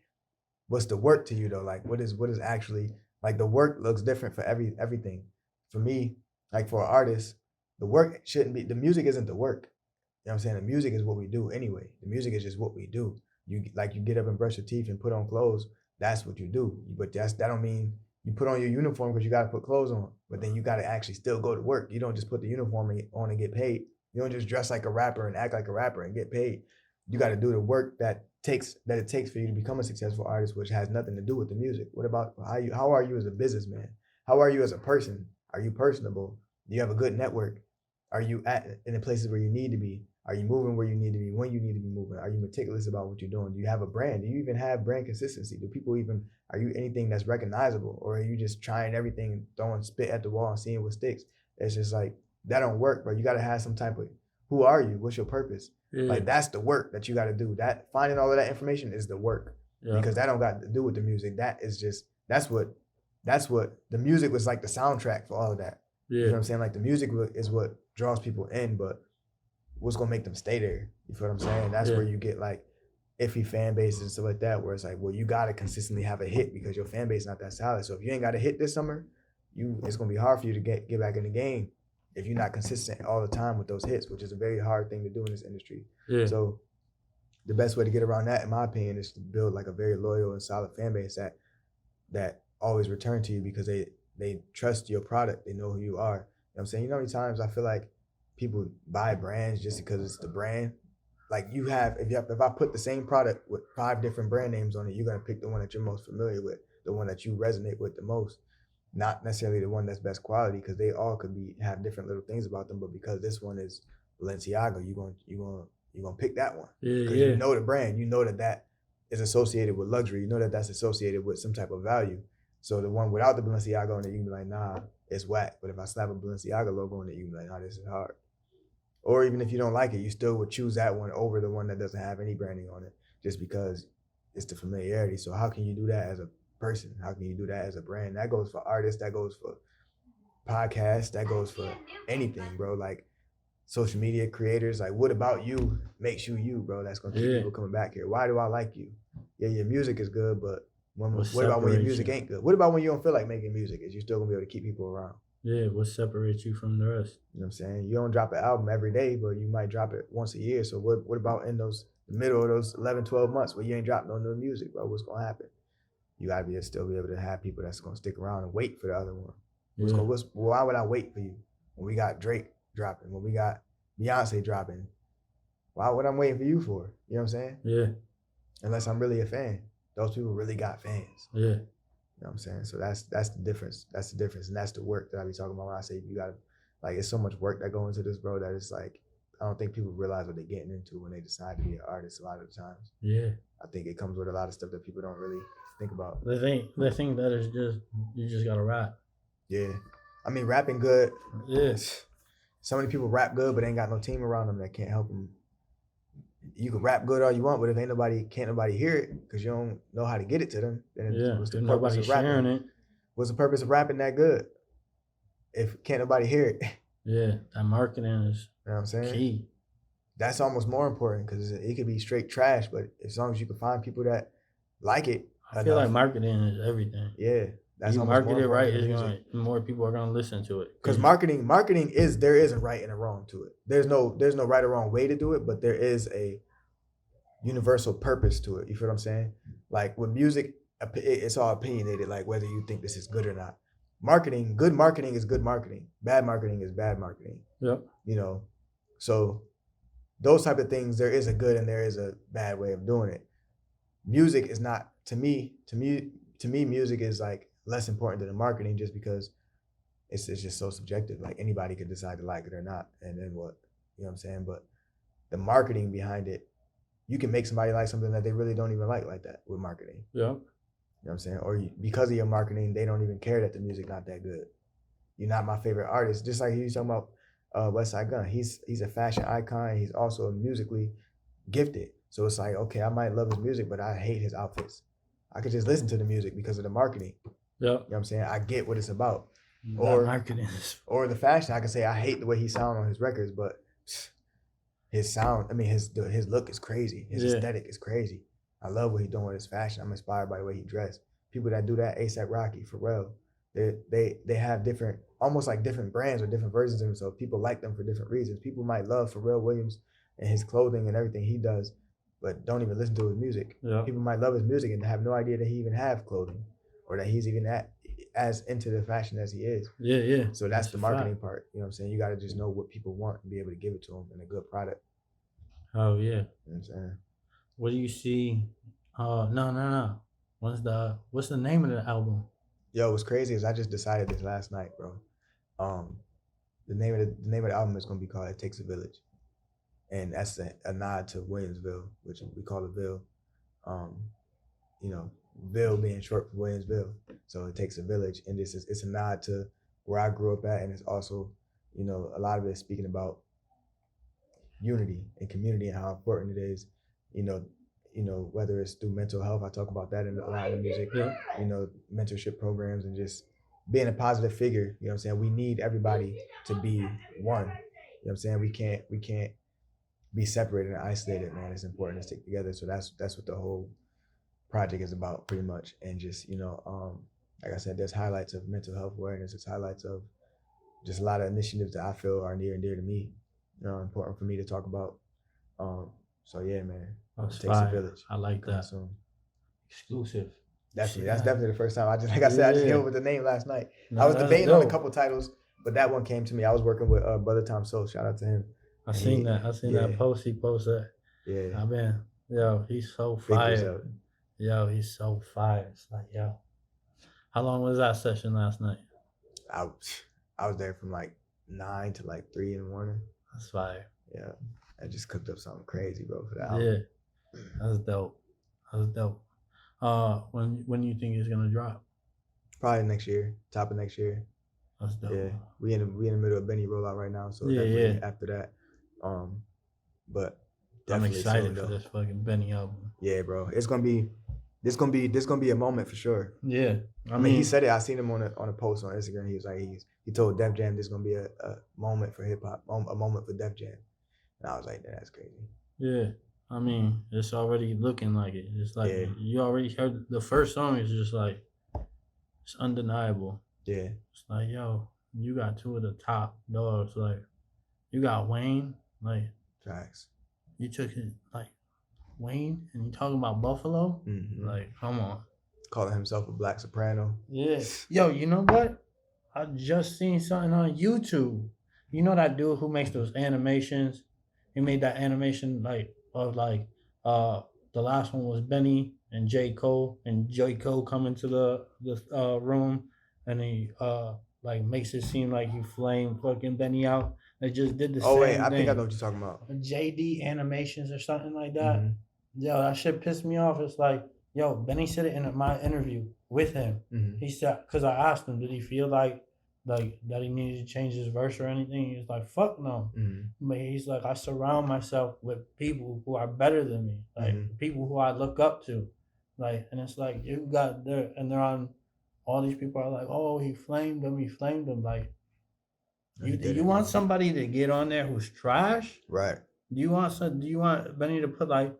what's the work to you though? Like, what is actually, like, the work looks different for everything. For me, like for an artist, the work shouldn't be, the music isn't the work. You know what I'm saying? The music is what we do anyway. The music is just what we do. You get up and brush your teeth and put on clothes. That's what you do. But that don't mean you put on your uniform because you got to put clothes on. But then you got to actually still go to work. You don't just put the uniform on and get paid. You don't just dress like a rapper and act like a rapper and get paid. You got to do the work that it takes for you to become a successful artist, which has nothing to do with the music. What about how are you as a businessman? How are you as a person? Are you personable? Do you have a good network? Are you in the places where you need to be? Are you moving where you need to be when you need to be moving? Are you meticulous about what you're doing? Do you have a brand? Do you even have brand consistency? Are you anything that's recognizable? Or are you just trying everything and throwing spit at the wall and seeing what sticks? It's just like, that don't work, bro. You got to have some type of, who are you? What's your purpose? Yeah. Like, that's the work that you got to do. That finding all of that information is the work, because that don't got to do with the music. That's what the music was, like the soundtrack for all of that. Yeah. You know what I'm saying? Like, the music is what draws people in, but what's gonna make them stay there? You feel what I'm saying? That's where you get like iffy fan bases and stuff like that, where it's like, well, you gotta consistently have a hit because your fan base is not that solid. So if you ain't got a hit this summer, it's gonna be hard for you to get back in the game if you're not consistent all the time with those hits, which is a very hard thing to do in this industry. Yeah. So the best way to get around that, in my opinion, is to build like a very loyal and solid fan base that always return to you because they trust your product. They know who you are. You know what I'm saying? You know how many times I feel like people buy brands just because it's the brand? Like, if I put the same product with 5 different brand names on it, you're gonna pick the one that you're most familiar with, the one that you resonate with the most, not necessarily the one that's best quality, because they all could have different little things about them. But because this one is Balenciaga, you're gonna pick that one because you know the brand, you know that is associated with luxury, you know that that's associated with some type of value. So the one without the Balenciaga on it, you can be like, nah, it's whack. But if I slap a Balenciaga logo on it, you can be like, nah, this is hard. Or even if you don't like it, you still would choose that one over the one that doesn't have any branding on it, just because it's the familiarity. So how can you do that as a person? How can you do that as a brand? That goes for artists, that goes for podcasts, that goes for anything, bro. Like, social media creators, like, what about you makes you, bro? That's gonna keep people coming back here. Why do I like you? Yeah, your music is good, but what about when your music ain't good? What about when you don't feel like making music? Is you still gonna be able to keep people around? Yeah, what separates you from the rest? You know what I'm saying? You don't drop an album every day, but you might drop it once a year. So what about in the middle of those 11, 12 months where you ain't dropping no new music, bro? What's gonna happen? You gotta still be able to have people that's gonna stick around and wait for the other one. Why would I wait for you when we got Drake dropping, when we got Beyonce dropping? Why would I waiting for you for? You know what I'm saying? Yeah. Unless I'm really a fan. Those people really got fans. Yeah. You know what I'm saying? So that's the difference. That's the difference. And that's the work that I be talking about when I say you gotta, like, it's so much work that goes into this, bro, that it's like, I don't think people realize what they're getting into when they decide to be an artist a lot of the times. Yeah. I think it comes with a lot of stuff that people don't really think about. They think that is just, you just gotta rap. Yeah. I mean, rapping good. Yeah. So many people rap good, but ain't got no team around them that can't help them. You can rap good all you want, but if can't nobody hear it because you don't know how to get it to them, then what's the purpose of rapping? Sharing it. What's the purpose of rapping that good if can't nobody hear it? Yeah, that marketing is, you know what I'm saying? Key. That's almost more important because it could be straight trash, but as long as you can find people that like it, I feel like marketing is everything. Yeah. That's you market it right, more people are gonna listen to it. Because marketing there is a right and a wrong to it. There's no right or wrong way to do it, but there is a universal purpose to it. You feel what I'm saying? Like with music, it's all opinionated, like whether you think this is good or not. Marketing, good marketing is good marketing. Bad marketing is bad marketing. Yep. You know, so those type of things, there is a good and there is a bad way of doing it. Music is not, to me, music is like less important than the marketing just because it's just so subjective. Like anybody could decide to like it or not. And then what? You know what I'm saying? But the marketing behind it, you can make somebody like something that they really don't even like that with marketing. Yeah. You know what I'm saying? Or because of your marketing, they don't even care that the music not that good. You're not my favorite artist. Just like you talking about West Side Gun. He's a fashion icon. He's also musically gifted. So it's like, okay, I might love his music, but I hate his outfits. I could just listen to the music because of the marketing. Yep. You know what I'm saying? I get what it's about. Or marketing. Or the fashion. I can say I hate the way he sounds on his records, but his sound, I mean, his look is crazy. His aesthetic is crazy. I love what he's doing with his fashion. I'm inspired by the way he dressed. People that do that, A$AP Rocky, Pharrell, they have different, almost like different brands or different versions of themselves. People like them for different reasons. People might love Pharrell Williams and his clothing and everything he does, but don't even listen to his music. Yep. People might love his music and have no idea that he even have clothing or that he's even as into the fashion as he is. Yeah. So that's the marketing part. You know what I'm saying? You got to just know what people want and be able to give it to them in a good product. Oh, yeah. You know what I'm saying? What do you see? No. What's the name of the album? Yo, what's crazy is I just decided this last night, bro. The name of the album is gonna be called "It Takes a Village," and that's a nod to Williamsville, which we call it Ville. You know, Ville being short for Williamsville, so it takes a village, and it's a nod to where I grew up at, and it's also, you know, a lot of it is speaking about unity and community and how important it is. You know, whether it's through mental health, I talk about that in a lot of the music. Yeah. You know, mentorship programs and just being a positive figure. You know what I'm saying? We need everybody to be one. You know what I'm saying? We can't be separated and isolated, man. It's important to stick together. So that's what the whole project is about, pretty much. And just, you know, like I said, there's highlights of mental health awareness. There's highlights of just a lot of initiatives that I feel are near and dear to me. You know, important for me to talk about. So yeah, man. It takes a village. I like that. Soon. Exclusive. Definitely. That's definitely the first time. I just came up with the name last night. No, I was debating on a couple titles, but that one came to me. I was working with Brother Tom Soul. Shout out to him. I seen that post. He posted. Yeah. I mean, yo, he's so fire. Yo, he's so fire. It's like, yo. How long was that session last night? I was there from like 9 to like 3 in the morning. That's fire. Yeah. I just cooked up something crazy, bro, for that album. Yeah. That's dope. When you think it's gonna drop? Probably next year, top of next year. That's dope. Yeah, we in the middle of Benny rollout right now, so definitely after that. But I'm excited for this fucking Benny album. Yeah, bro, this gonna be a moment for sure. Yeah, I mean, he said it. I seen him on a post on Instagram. He was like, he told Def Jam this is gonna be a moment for hip hop, a moment for Def Jam. And I was like, that's crazy. Yeah. I mean, it's already looking like it. It's like you already heard the first song is just like, it's undeniable. Yeah. It's like, yo, you got two of the top dogs. Like, you got Wayne. Like, facts. You took it like Wayne, and you talking about Buffalo. Mm-hmm. Like, come on. Calling himself a Black Soprano. Yeah. Yo, you know what? I just seen something on YouTube. You know that dude who makes those animations? He made that animation of the last one was Benny and J. Cole, and J. Cole come into the room, and he makes it seem like he flamed fucking Benny out. They just did the same thing. Oh wait, I think I know what you're talking about. JD Animations or something like that. Mm-hmm. Yo, that shit pissed me off. It's like, yo, Benny said it in my interview with him. Mm-hmm. He said, because I asked him, did he feel like that he needed to change his verse or anything? He was like, fuck no. Mm-hmm. But he's like, I surround myself with people who are better than me, like people who I look up to, like, and it's like you got there, and they're on. All these people are like, oh, he flamed him. Like, you want somebody to get on there who's trash, right? Do you want Benny to put like,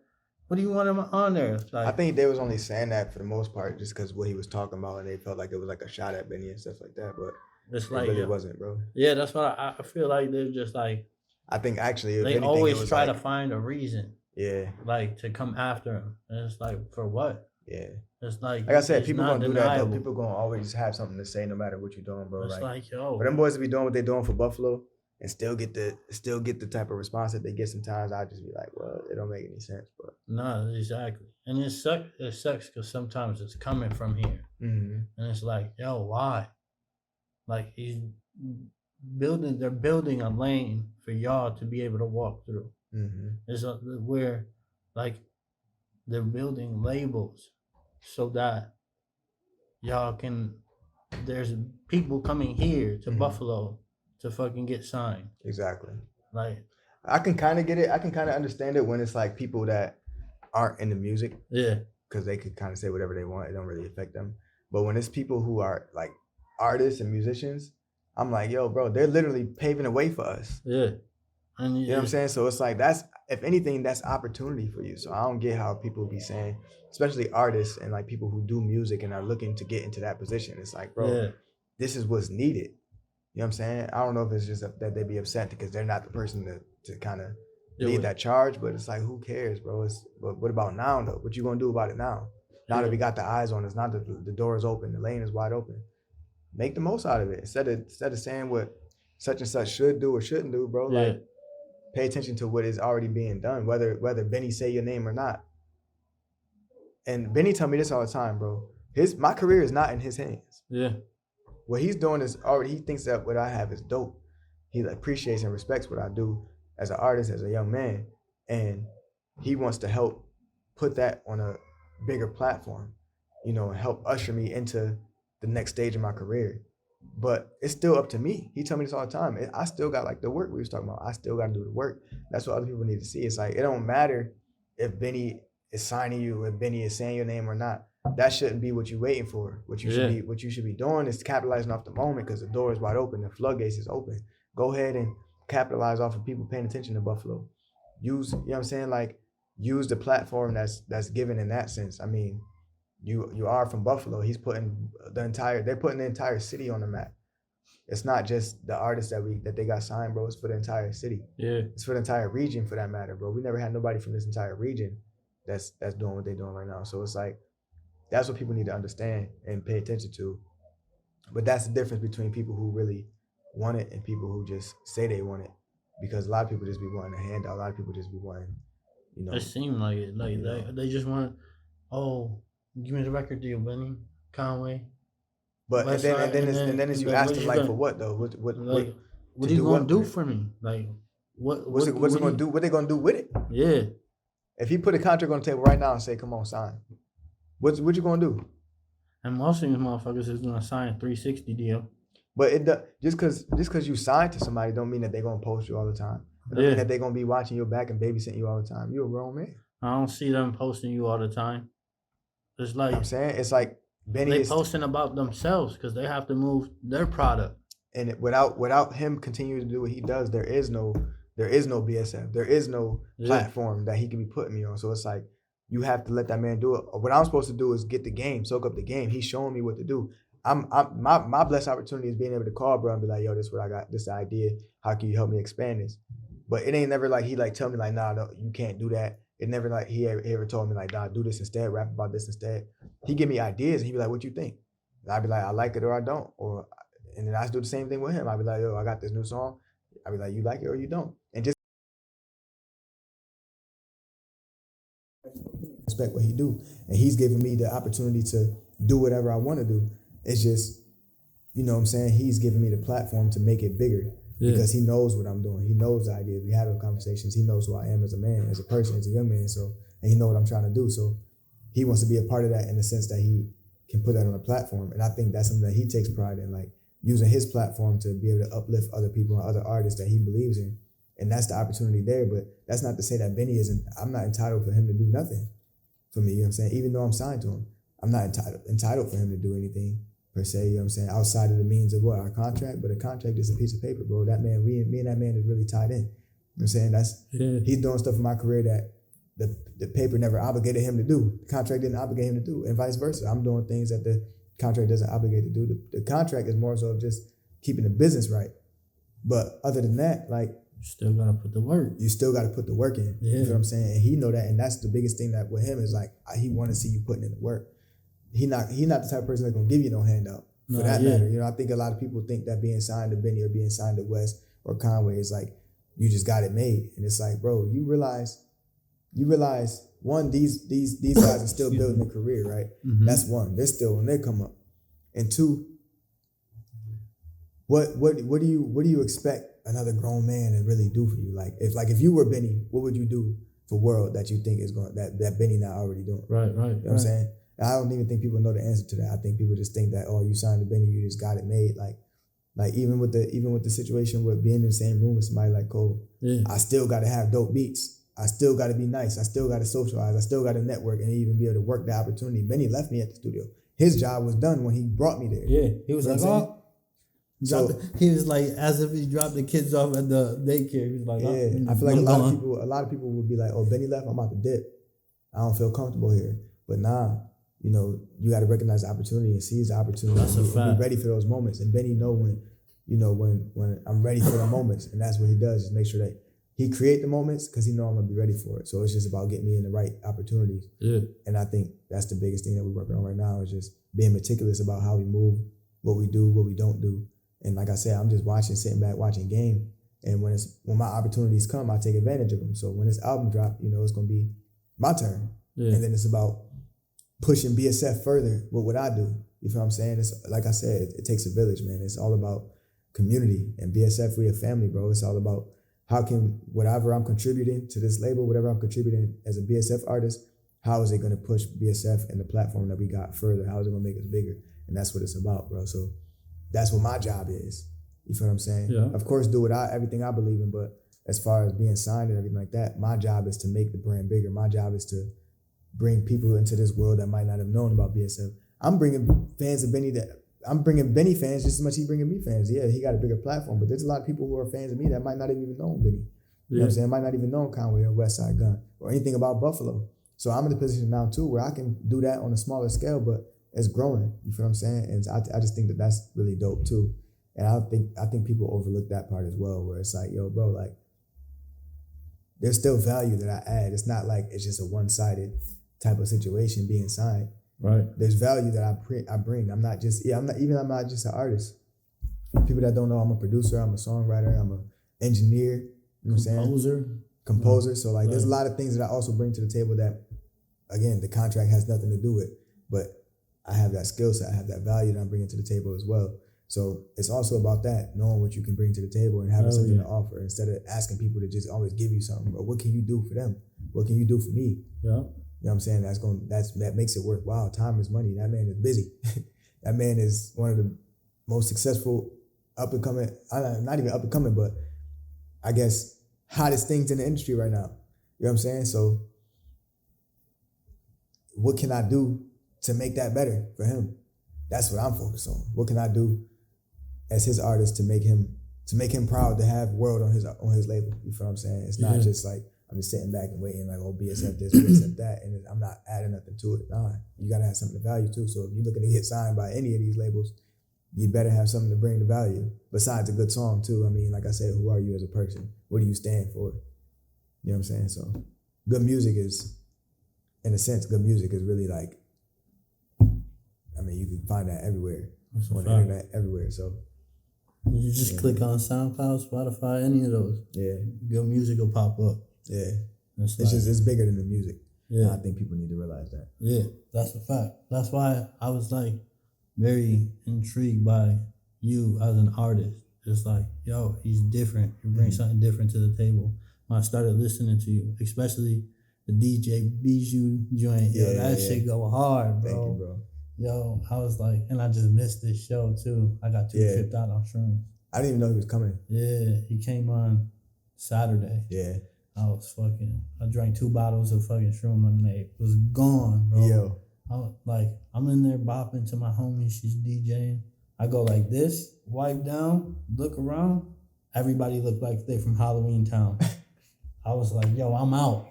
what do you want him on there? Like, I think they was only saying that for the most part, just because what he was talking about, and they felt like it was like a shot at Benny and stuff like that, but. It's like, it really wasn't, bro. Yeah, that's what I feel like. They're just like, I think actually, they always try to find a reason. Yeah. Like to come after him, and it's like, for what? Yeah. It's like I said, people gonna do that though. deniable. People gonna always have something to say no matter what you're doing, bro. It's like, yo, for them boys to be doing what they're doing for Buffalo and still get the type of response that they get sometimes, I'd just be like, well, it don't make any sense, but. No, exactly. And it sucks because sometimes it's coming from here. Mm-hmm. And it's like, yo, why? Like they're building a lane for y'all to be able to walk through. Mm-hmm. It's where like they're building labels so that y'all can, there's people coming here to Buffalo to fucking get signed. Exactly. Like, I can kind of get it. I can kind of understand it when it's like people that aren't into music. Yeah. Because they could kind of say whatever they want. It don't really affect them. But when it's people who are like artists and musicians, I'm like, yo, bro, they're literally paving the way for us. Yeah. And you know what I'm saying? So it's like, that's, if anything, that's opportunity for you. So I don't get how people be saying, especially artists and like people who do music and are looking to get into that position. It's like, bro, this is what's needed. You know what I'm saying? I don't know if it's just that they be upset because they're not the person to kind of lead that charge, but it's like, who cares, bro? But what about now, though? What you gonna do about it now? Now that we got the eyes on us, now that the door is open, the lane is wide open. Make the most out of it. Instead of saying what such and such should do or shouldn't do, bro. Like, pay attention to what is already being done, whether Benny say your name or not. And Benny tell me this all the time, bro. My career is not in his hands. Yeah. What he's doing is already, he thinks that what I have is dope. He appreciates and respects what I do as an artist, as a young man. And he wants to help put that on a bigger platform, and help usher me into the next stage of my career. But it's still up to me. He tell me this all the time. I still got like the work we was talking about. I still got to do the work. That's what other people need to see. It's like, it don't matter if Benny is signing you, if Benny is saying your name or not. That shouldn't be what you're waiting for. What you should be doing is capitalizing off the moment, because the door is wide open. The floodgates is open. Go ahead and capitalize off of people paying attention to Buffalo. Use, you know what I'm saying? Like, use the platform that's given in that sense. I mean, you are from Buffalo. They're putting the entire city on the map. It's not just the artists that they got signed, bro. It's for the entire city. Yeah. It's for the entire region, for that matter, bro. We never had nobody from this entire region that's doing what they're doing right now. So it's like, that's what people need to understand and pay attention to. But that's the difference between people who really want it and people who just say they want it. Because a lot of people just be wanting a handout. A lot of people just be wanting, It seemed like it. Like they just want, give me the record deal, Benny, Conway. But and then you ask them, like, for what though? What are you gonna do for me? Like, what's it gonna do? What they gonna do with it? Yeah. If he put a contract on the table right now and say, "Come on, sign," what you gonna do? And most of these motherfuckers is gonna sign a 360 deal. But just cause you signed to somebody don't mean that they're gonna post you all the time. It don't mean that they're gonna be watching your back and babysitting you all the time. You're a grown man. I don't see them posting you all the time. It's like, I'm saying, it's like Benny posting about themselves because they have to move their product. And without him continuing to do what he does, there is no BSF. There is no platform that he can be putting me on. So it's like, you have to let that man do it. What I'm supposed to do is get the game, soak up the game. He's showing me what to do. My blessed opportunity is being able to call bro and be like, yo, this is what I got, this idea. How can you help me expand this? But it ain't never like he like tell me like, nah, no, you can't do that. It never like he ever told me like, nah, do this instead, rap about this instead. He give me ideas and he be like, what you think? And I'd be like, I like it or I don't. And then I do the same thing with him. I'd be like, yo, I got this new song. I'd be like, you like it or you don't. And just respect what he do. And he's giving me the opportunity to do whatever I want to do. It's just, you know what I'm saying? He's giving me the platform to make it bigger because he knows what I'm doing. He knows the ideas. We have those conversations. He knows who I am as a man, as a person, as a young man. So, and he knows what I'm trying to do. So he wants to be a part of that in the sense that he can put that on a platform. And I think that's something that he takes pride in, like using his platform to be able to uplift other people and other artists that he believes in. And that's the opportunity there. But that's not to say that Benny I'm not entitled for him to do nothing for me. You know what I'm saying? Even though I'm signed to him, I'm not entitled for him to do anything per se, you know what I'm saying, outside of the means of what, our contract. But a contract is a piece of paper, bro. That man, me and that man is really tied in. You know what I'm saying? He's doing stuff in my career that the paper never obligated him to do. The contract didn't obligate him to do, and vice versa. I'm doing things that the contract doesn't obligate to do. The contract is more so of just keeping the business right. But other than that, like, you still gotta put the work. You still gotta put the work in. You know what I'm saying? And he know that, and that's the biggest thing that with him is like, he want to see you putting in the work. He not the type of person that's gonna give you no handout for that matter. You know, I think a lot of people think that being signed to Benny or being signed to West or Conway is like, you just got it made. And it's like, bro, you realize one, these guys are still building a career, right? Mm-hmm. That's one. They're still on their come up. And two, what do you expect another grown man to really do for you? Like if you were Benny, what would you do for world that you think is going that Benny not already doing? Right. You know what I'm saying? I don't even think people know the answer to that. I think people just think that, oh, you signed to Benny, you just got it made. Like, Like even with the situation with being in the same room with somebody like Cole, I still got to have dope beats. I still got to be nice. I still got to socialize. I still got to network and even be able to work the opportunity. Benny left me at the studio. His job was done when he brought me there. Yeah, he was like, oh. So he was like, as if he dropped the kids off at the daycare. He was like, yeah, I feel like a lot of people would be like, oh, Benny left, I'm about to dip. I don't feel comfortable here. But nah, you know, you got to recognize the opportunity and seize the opportunity. That's a fact. And be ready for those moments. And Benny know when I'm ready for the moments. And that's what he does, is make sure that he create the moments because he know I'm going to be ready for it. So it's just about getting me in the right opportunities. Yeah. And I think that's the biggest thing that we're working on right now, is just being meticulous about how we move, what we do, what we don't do. And like I said, I'm just sitting back watching game. And when my opportunities come, I take advantage of them. So when this album drop, you know, it's going to be my turn. Yeah. And then it's about pushing BSF further with what I do. You feel what I'm saying? It's like I said, it takes a village, man. It's all about community. And BSF, we a family, bro. It's all about how can whatever I'm contributing to this label, whatever I'm contributing as a BSF artist, how is it going to push BSF and the platform that we got further? How is it going to make us bigger? And that's what it's about, bro. So that's what my job is. You feel what I'm saying? Yeah. Of course, do everything I believe in, but as far as being signed and everything like that, my job is to make the brand bigger. My job is to bring people into this world that might not have known about BSF. I'm bringing fans of Benny I'm bringing Benny fans just as much as he's bringing me fans. Yeah, he got a bigger platform, but there's a lot of people who are fans of me that might not even know Benny. You know what I'm saying? Might not even know Conway or Westside Gun or anything about Buffalo. So I'm in a position now too where I can do that on a smaller scale, but it's growing. You feel what I'm saying? And I just think that that's really dope too. And I think people overlook that part as well, where it's like, yo, bro, like there's still value that I add. It's not like it's just a one-sided type of situation being signed. Right. There's value that I bring. I'm not just I'm not just an artist. People that don't know, I'm a producer, I'm a songwriter, I'm an engineer, you know what I'm saying? Composer. So like there's a lot of things that I also bring to the table that, again, the contract has nothing to do with, but I have that skill set, I have that value that I'm bringing to the table as well. So it's also about that, knowing what you can bring to the table and having something to offer instead of asking people to just always give you something. Or what can you do for them? What can you do for me? Yeah. You know what I'm saying? That makes it worthwhile. Time is money. That man is busy. That man is one of the most successful up-and-coming, not even up-and-coming, but I guess hottest things in the industry right now. You know what I'm saying? So what can I do to make that better for him? That's what I'm focused on. What can I do as his artist to make him proud to have World on his label? You feel what I'm saying? It's not just like I'm just sitting back and waiting like, oh, BSF this, BSF that, and I'm not adding nothing to it. Nah, you gotta have something to value too. So if you're looking to get signed by any of these labels, you better have something to bring to value. Besides a good song too. I mean, like I said, who are you as a person? What do you stand for? You know what I'm saying? So good music is, in a sense, good music is really like, I mean, you can find that everywhere. On the internet, everywhere. So you just click on SoundCloud, Spotify, any of those. Yeah. Good music will pop up. Yeah. It's bigger than the music. Yeah. And I think people need to realize that. Yeah, that's a fact. That's why I was like very intrigued by you as an artist. It's like, yo, he's different. You bring something different to the table. When I started listening to you, especially the DJ Bijou joint, that shit go hard, bro. Thank you, bro. Yo, I was like, and I just missed this show too. I got too tripped out on shrooms. I didn't even know he was coming. Yeah, he came on Saturday. Yeah. I drank 2 bottles of fucking shroom lemonade. It was gone, bro. Yo. I'm in there bopping to my homie. She's DJing. I go like this, wipe down, look around. Everybody looked like they from Halloween Town. I was like, yo, I'm out.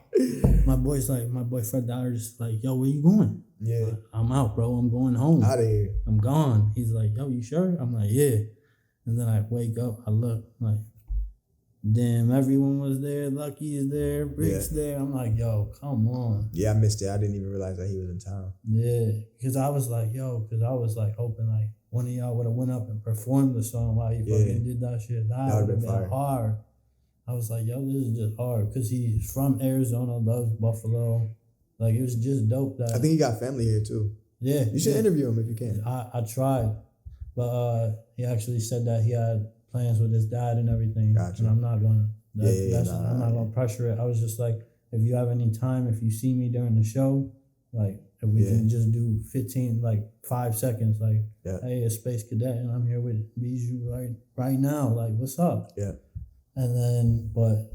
My boyfriend the artist like, yo, where you going? Yeah. I'm out, bro. I'm going home. Out of here. I'm gone. He's like, yo, you sure? I'm like, yeah. And then I wake up, I look like, damn, everyone was there. Lucky is there. Brick's there. I'm like, yo, come on. Yeah, I missed it. I didn't even realize that he was in town. Yeah, because I was like, hoping like one of y'all would have went up and performed the song while you fucking did that shit. That would have been hard. I was like, yo, this is just hard. Because he's from Arizona, loves Buffalo. Like, it was just dope. That I think he got family here too. Yeah. You should interview him if you can. I tried. But he actually said that he had plans with his dad and everything. Gotcha. And I'm not going to. I'm not going to pressure it. I was just like, if you have any time, if you see me during the show, like, If we can just do 15, like 5 seconds, like, hey, it's Space Cadet, and I'm here with Bijou right now. Like, what's up? Yeah. And then, but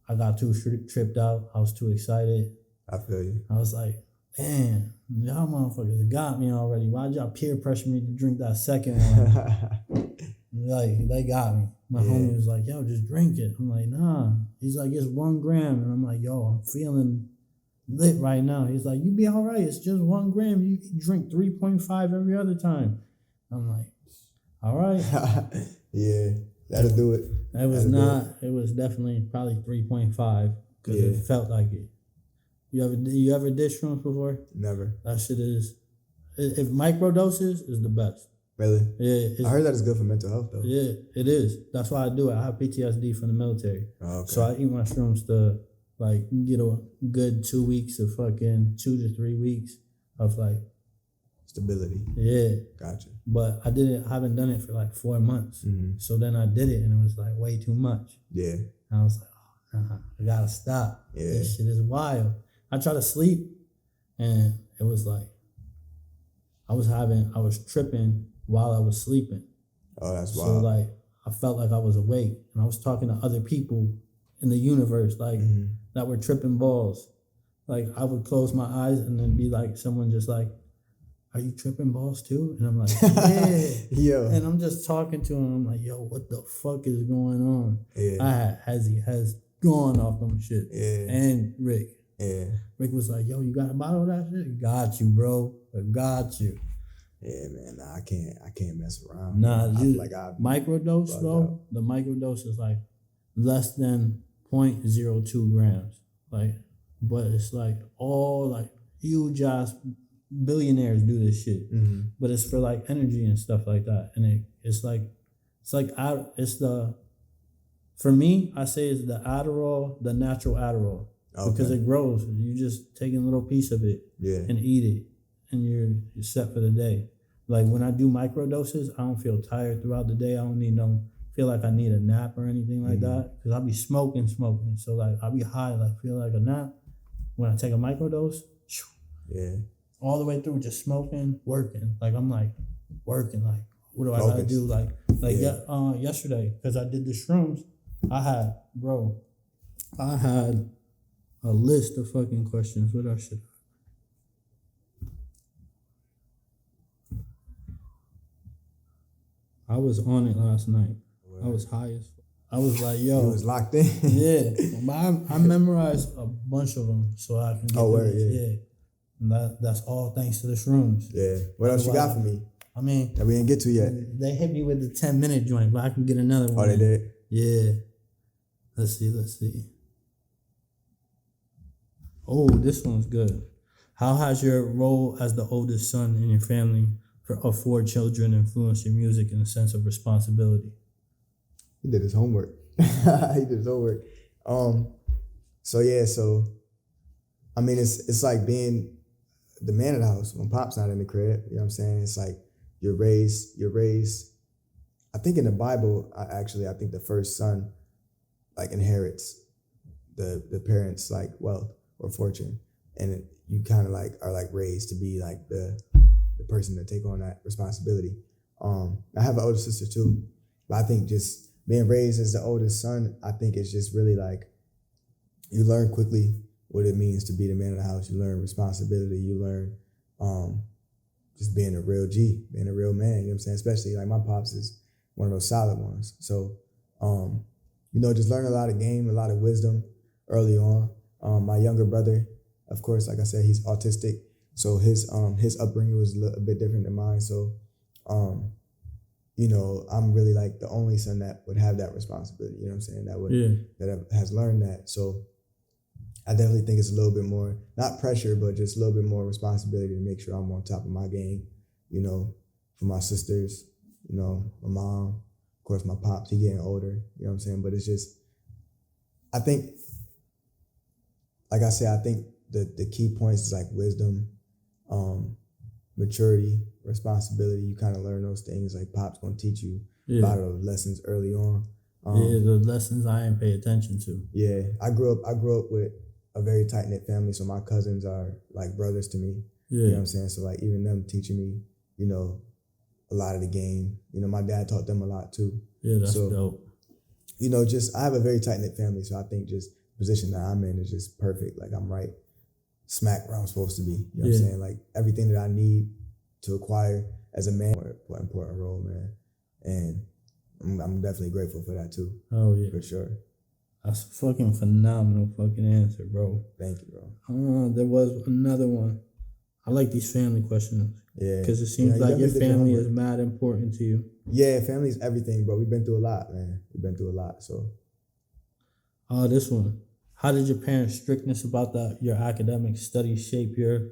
I got too tripped out. I was too excited. I feel you. I was like, damn, y'all motherfuckers got me already. Why'd y'all peer pressure me to drink that second one? Like, they got me. My homie was like, yo, just drink it. I'm like, nah. He's like, it's 1 gram. And I'm like, yo, I'm feeling lit right now. He's like, you be all right. It's just 1 gram. You drink 3.5 every other time. I'm like, all right. Yeah, that'll do it. It was not. It was definitely probably 3.5 because it felt like it. You ever did shrooms before? Never. That shit is. If microdoses is the best. Really? Yeah. I heard that it's good for mental health though. Yeah, it is. That's why I do it. I have PTSD from the military. Oh, okay. So I eat my shrooms to like get a good 2 weeks of fucking 2 to 3 weeks of like stability. Yeah. Gotcha. But I haven't done it for like 4 months. Mm-hmm. So then I did it and it was like way too much. Yeah. And I was like, oh, nah, I gotta stop. Yeah. This shit is wild. I tried to sleep and it was like I was tripping while I was sleeping. Oh, that's wild. So like I felt like I was awake and I was talking to other people in the universe like that were tripping balls. Like I would close my eyes and then be like someone just like, are you tripping balls too? And I'm like, yeah. Yo. And I'm just talking to him. I'm like, yo, what the fuck is going on? Yeah. I had Hezzy has gone off them shit. Yeah. And Rick. Yeah. Rick was like, yo, you got a bottle of that shit? Got you, bro. I got you. Yeah, man. Nah, I can't mess around. Nah, microdose though. The microdose is like less than 0.02 grams. Like, but it's like all like huge ass billionaires do this shit. But it's for like energy and stuff like that. And for me, I say it's the Adderall, the natural Adderall. Okay. Because it grows. You just take a little piece of it and eat it, and you're set for the day. Like when I do microdoses, I don't feel tired throughout the day. I don't feel like I need a nap or anything like that. Because I'll be smoking. So like I'll be high, like feel like a nap. When I take a microdose, all the way through just smoking, working. Like I'm like working. Like what do I gotta do? Like yesterday, because I did the shrooms, I had a list of fucking questions. What I should. I was on it last night. I was high as fuck. I was like, yo. You was locked in? Yeah. But I memorized a bunch of them so I can get yeah. And that's all thanks to the shrooms. Yeah. What else you got for me? I mean. That we didn't get to yet. They hit me with the 10-minute joint, but I can get another one. Oh, they did? Yeah. Let's see. Oh, this one's good. How has your role as the oldest son in your family of 4 children influenced your music in a sense of responsibility? He did his homework. So I mean, it's like being the man of the house when Pop's not in the crib. You know what I'm saying? It's like you're raised. I think in the Bible, I think the first son like inherits the parents' like wealth or fortune, and you kind of like are like raised to be like the person to take on that responsibility. I have an older sister too, but I think just being raised as the oldest son, I think it's just really like you learn quickly what it means to be the man of the house. You learn responsibility. You learn just being a real G, being a real man. You know what I'm saying? Especially like my pops is one of those solid ones. So just learn a lot of game, a lot of wisdom early on. My younger brother, of course, like I said, he's autistic. So his upbringing was a bit different than mine. So, I'm really like the only son that would have that responsibility. You know what I'm saying? That has learned that. So I definitely think it's a little bit more, not pressure, but just a little bit more responsibility to make sure I'm on top of my game, for my sisters, my mom, of course, my pops, he getting older, you know what I'm saying? But it's just, I think, like I said, I think the key points is like wisdom, maturity, responsibility. You kind of learn those things. Like Pop's gonna teach you a lot of those lessons early on. The lessons I didn't pay attention to. Yeah, I grew up with a very tight knit family, so my cousins are like brothers to me. You know what I'm saying? So like even them teaching me, you know, a lot of the game. You know, my dad taught them a lot too. Yeah, that's dope. You know, just I have a very tight-knit family, so I think just the position that I'm in is just perfect. Like I'm right smack where I'm supposed to be. You know what I'm saying? Like everything that I need to acquire as a man, an important role, man. And I'm definitely grateful for that too. Oh yeah. For sure. That's a fucking phenomenal fucking answer, bro. Thank you, bro. There was another one. I like these family questions. Yeah. Because it seems like your family is mad important to you. Yeah, family's everything, bro. We've been through a lot, man. We've been through a lot, so. This one. How did your parents' strictness about your academic studies shape your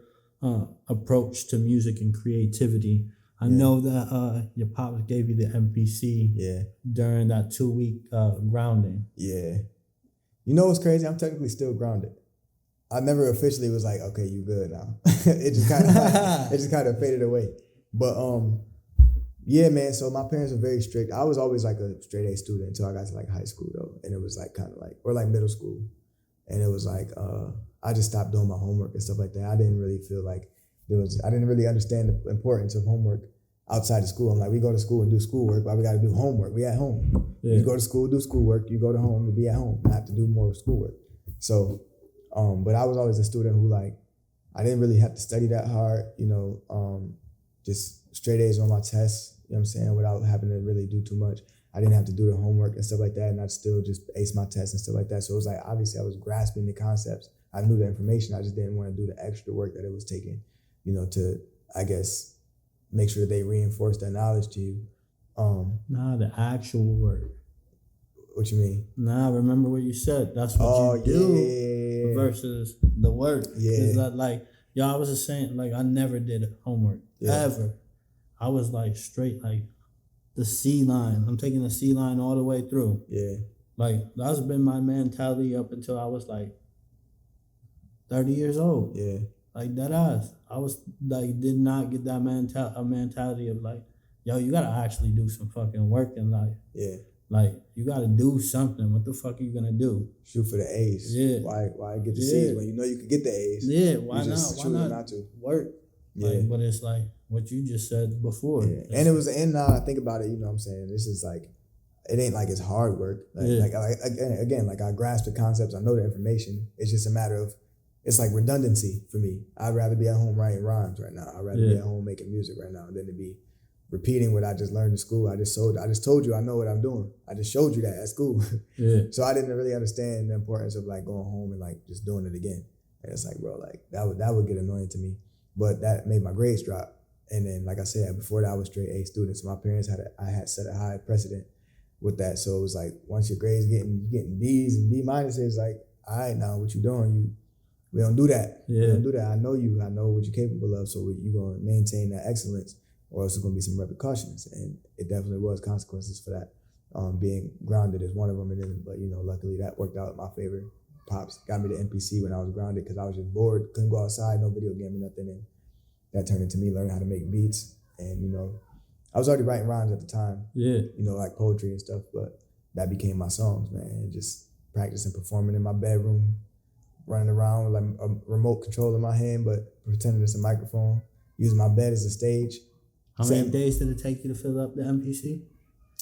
approach to music and creativity? I know that your pops gave you the MPC during that 2-week grounding. Yeah. You know what's crazy? I'm technically still grounded. I never officially was like, okay, you good now. It just kind of faded away. But yeah, man. So my parents were very strict. I was always like a straight A student until I got to like high school though, and it was like kind of like or like middle school, and it was like I just stopped doing my homework and stuff like that. I didn't really feel like I didn't really understand the importance of homework outside of school. I'm like, we go to school and do schoolwork, but we got to do homework. We at home. You go to school, do schoolwork. You go to home and be at home. I have to do more schoolwork. So. But I was always a student who like, I didn't really have to study that hard, you know, just straight A's on my tests, you know what I'm saying, without having to really do too much. I didn't have to do the homework and stuff like that, and I'd still just ace my tests and stuff like that. So it was like, obviously I was grasping the concepts. I knew the information, I just didn't want to do the extra work that it was taking, you know, to, I guess, make sure that they reinforce that knowledge to you. The actual work. What you mean? Remember what you said. That's what you do versus the work. Is that like, I was just saying, like, I never did homework, ever. I was like straight, like, the C line. I'm taking the C line all the way through. Yeah. Like, that's been my mentality up until I was like 30 years old. Yeah. Like, that ass. I was like, did not get that mentality of like, yo, you gotta actually do some fucking work in life. Yeah. Like, you got to do something. What the fuck are you going to do? Shoot for the A's. Yeah. Why get the C's when you know you could get the A's? Yeah, why not to work? Yeah. Like, but it's like what you just said before. Yeah. And it was, and now I think about it, you know what I'm saying? This is like, it ain't like it's hard work. Like again, like I grasp the concepts, I know the information. It's just a matter of, it's like redundancy for me. I'd rather be at home writing rhymes right now. I'd rather be at home making music right now than to be repeating what I just learned in school. I just told you I know what I'm doing. I just showed you that at school. Yeah. So I didn't really understand the importance of like going home and like just doing it again. And it's like, bro, like that would get annoying to me. But that made my grades drop. And then, like I said, before that I was straight A student. So my parents I had set a high precedent with that. So it was like once your grades getting B's and B minuses, like, all right, now what you doing? We don't do that. Yeah. We don't do that. I know you. I know what you're capable of. So you're gonna maintain that excellence, or else there's going to be some repercussions. And it definitely was consequences for that. Being grounded is one of them. But, you know, luckily that worked out in my favor. Pops got me the NPC when I was grounded because I was just bored, couldn't go outside, no video game or nothing. And that turned into me learning how to make beats. And, you know, I was already writing rhymes at the time. Yeah. You know, like poetry and stuff. But that became my songs, man. And just practicing performing in my bedroom, running around with like a remote control in my hand, but pretending it's a microphone, using my bed as a stage. How many days did it take you to fill up the MPC?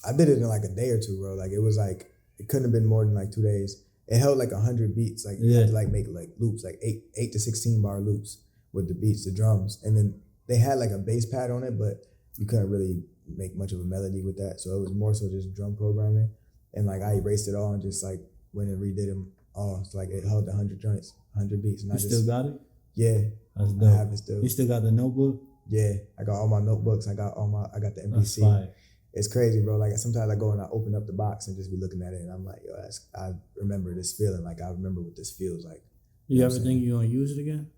I did it in like a day or two, bro. Like it was like, it couldn't have been more than like 2 days. It held like 100 beats. Like you had to like make like loops, like 8 to 16 bar loops with the beats, the drums. And then they had like a bass pad on it, but you couldn't really make much of a melody with that. So it was more so just drum programming. And like I erased it all and just like went and redid them all. So like it held 100 joints, 100 beats. And you still got it? Yeah. That's dope. I have it still. You still got the notebook? Yeah, I got all my notebooks. I got the MPC. It's crazy, bro. Like sometimes I go and I open up the box and just be looking at it, and I'm like, yo, I remember this feeling. Like I remember what this feels like. You ever think you're gonna use it again?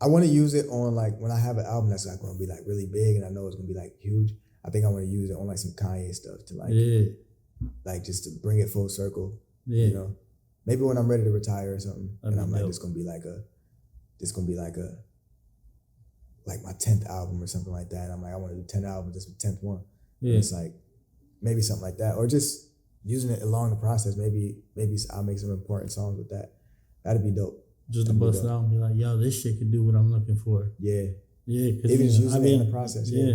I want to use it on like when I have an album that's like gonna be like really big, and I know it's gonna be like huge. I think I want to use it on like some Kanye stuff to like, like just to bring it full circle. Yeah. You know, maybe when I'm ready to retire or something, and I'm like, it's gonna be like my 10th album or something like that. And I'm like, I want to do 10 albums, this is the 10th one. Yeah. And it's like, maybe something like that. Or just using it along the process. Maybe I'll make some important songs with that. That'd be dope. Just to bust it out and be like, yo, this shit could do what I'm looking for. Yeah. Yeah, because even just using it in the process. Yeah.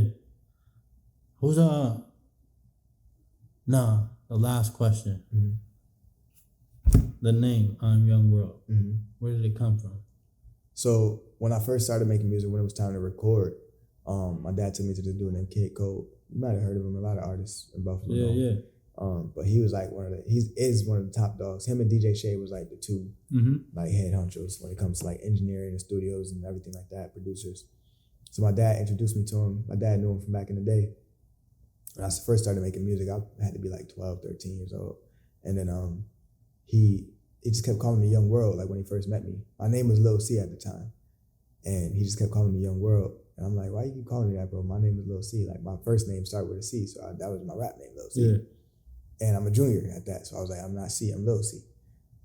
Who's the last question. Mm-hmm. The name I'm Young World. Mm-hmm. Where did it come from? So when I first started making music, when it was time to record, my dad took me to this dude named Kid Code. You might have heard of him. A lot of artists in Buffalo. Yeah. But he was like he is one of the top dogs. Him and DJ Shay was like the two like head honchos when it comes to like engineering and studios and everything like that, producers. So my dad introduced me to him. My dad knew him from back in the day. When I first started making music, I had to be like 12, 13 years old. And then he just kept calling me Young World, like when he first met me. My name was Lil C at the time. And he just kept calling me Young World. And I'm like, why you keep calling me that, bro? My name is Lil C. Like my first name started with a C, so that was my rap name, Lil C. Yeah. And I'm a junior at that, so I was like, I'm not C, I'm Lil C.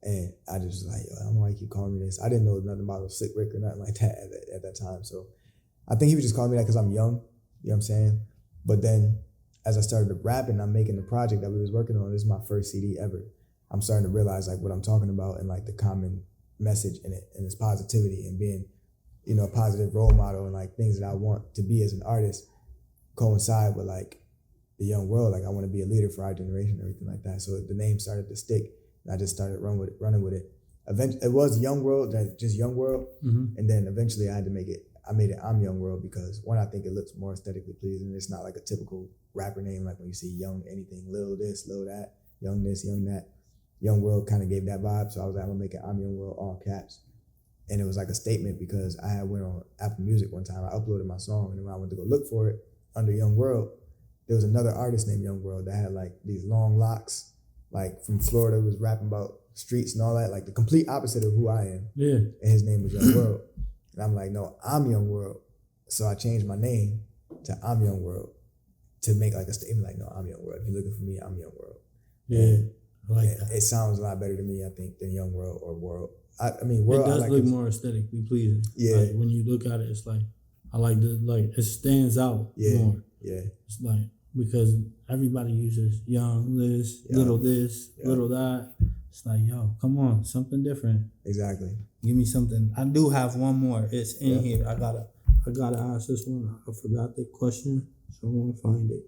And I just was like, yo, I don't know why you keep calling me this. I didn't know nothing about a Slick Rick or nothing like that at that time. So I think he was just calling me that because I'm young, you know what I'm saying? But then as I started rapping, I'm making the project that we was working on. This is my first CD ever. I'm starting to realize like what I'm talking about and like the common message in it and its positivity and being, you know, a positive role model and like things that I want to be as an artist coincide with like the young world. Like I want to be a leader for our generation and everything like that. So the name started to stick and I just started running with it. Eventually, it was Young World, just Young World. Mm-hmm. And then eventually I made it I'm Young World because one, I think it looks more aesthetically pleasing. It's not like a typical rapper name, like when you see Young anything, Lil this, Lil that, Young this, Young that. Young World kind of gave that vibe. So I was like, I'm gonna make it I'm Young World, all caps. And it was like a statement because I had went on Apple Music one time. I uploaded my song, and then when I went to go look for it under Young World, there was another artist named Young World that had like these long locks, like from Florida, was rapping about streets and all that, like the complete opposite of who I am. Yeah. And his name was Young World. And I'm like, no, I'm Young World. So I changed my name to I'm Young World to make like a statement like, no, I'm Young World. If you're looking for me, I'm Young World. Yeah. And I like that. It sounds a lot better to me, I think, than Young World or World. I mean, World. It does look more aesthetically pleasing. Yeah. Like when you look at it, it's like, I like it stands out more. Yeah. It's like, because everybody uses young this, little this, little that. It's like, yo, come on, something different. Exactly. Give me something. I do have one more. It's in here. I gotta ask this one. I forgot the question, so I want to find it.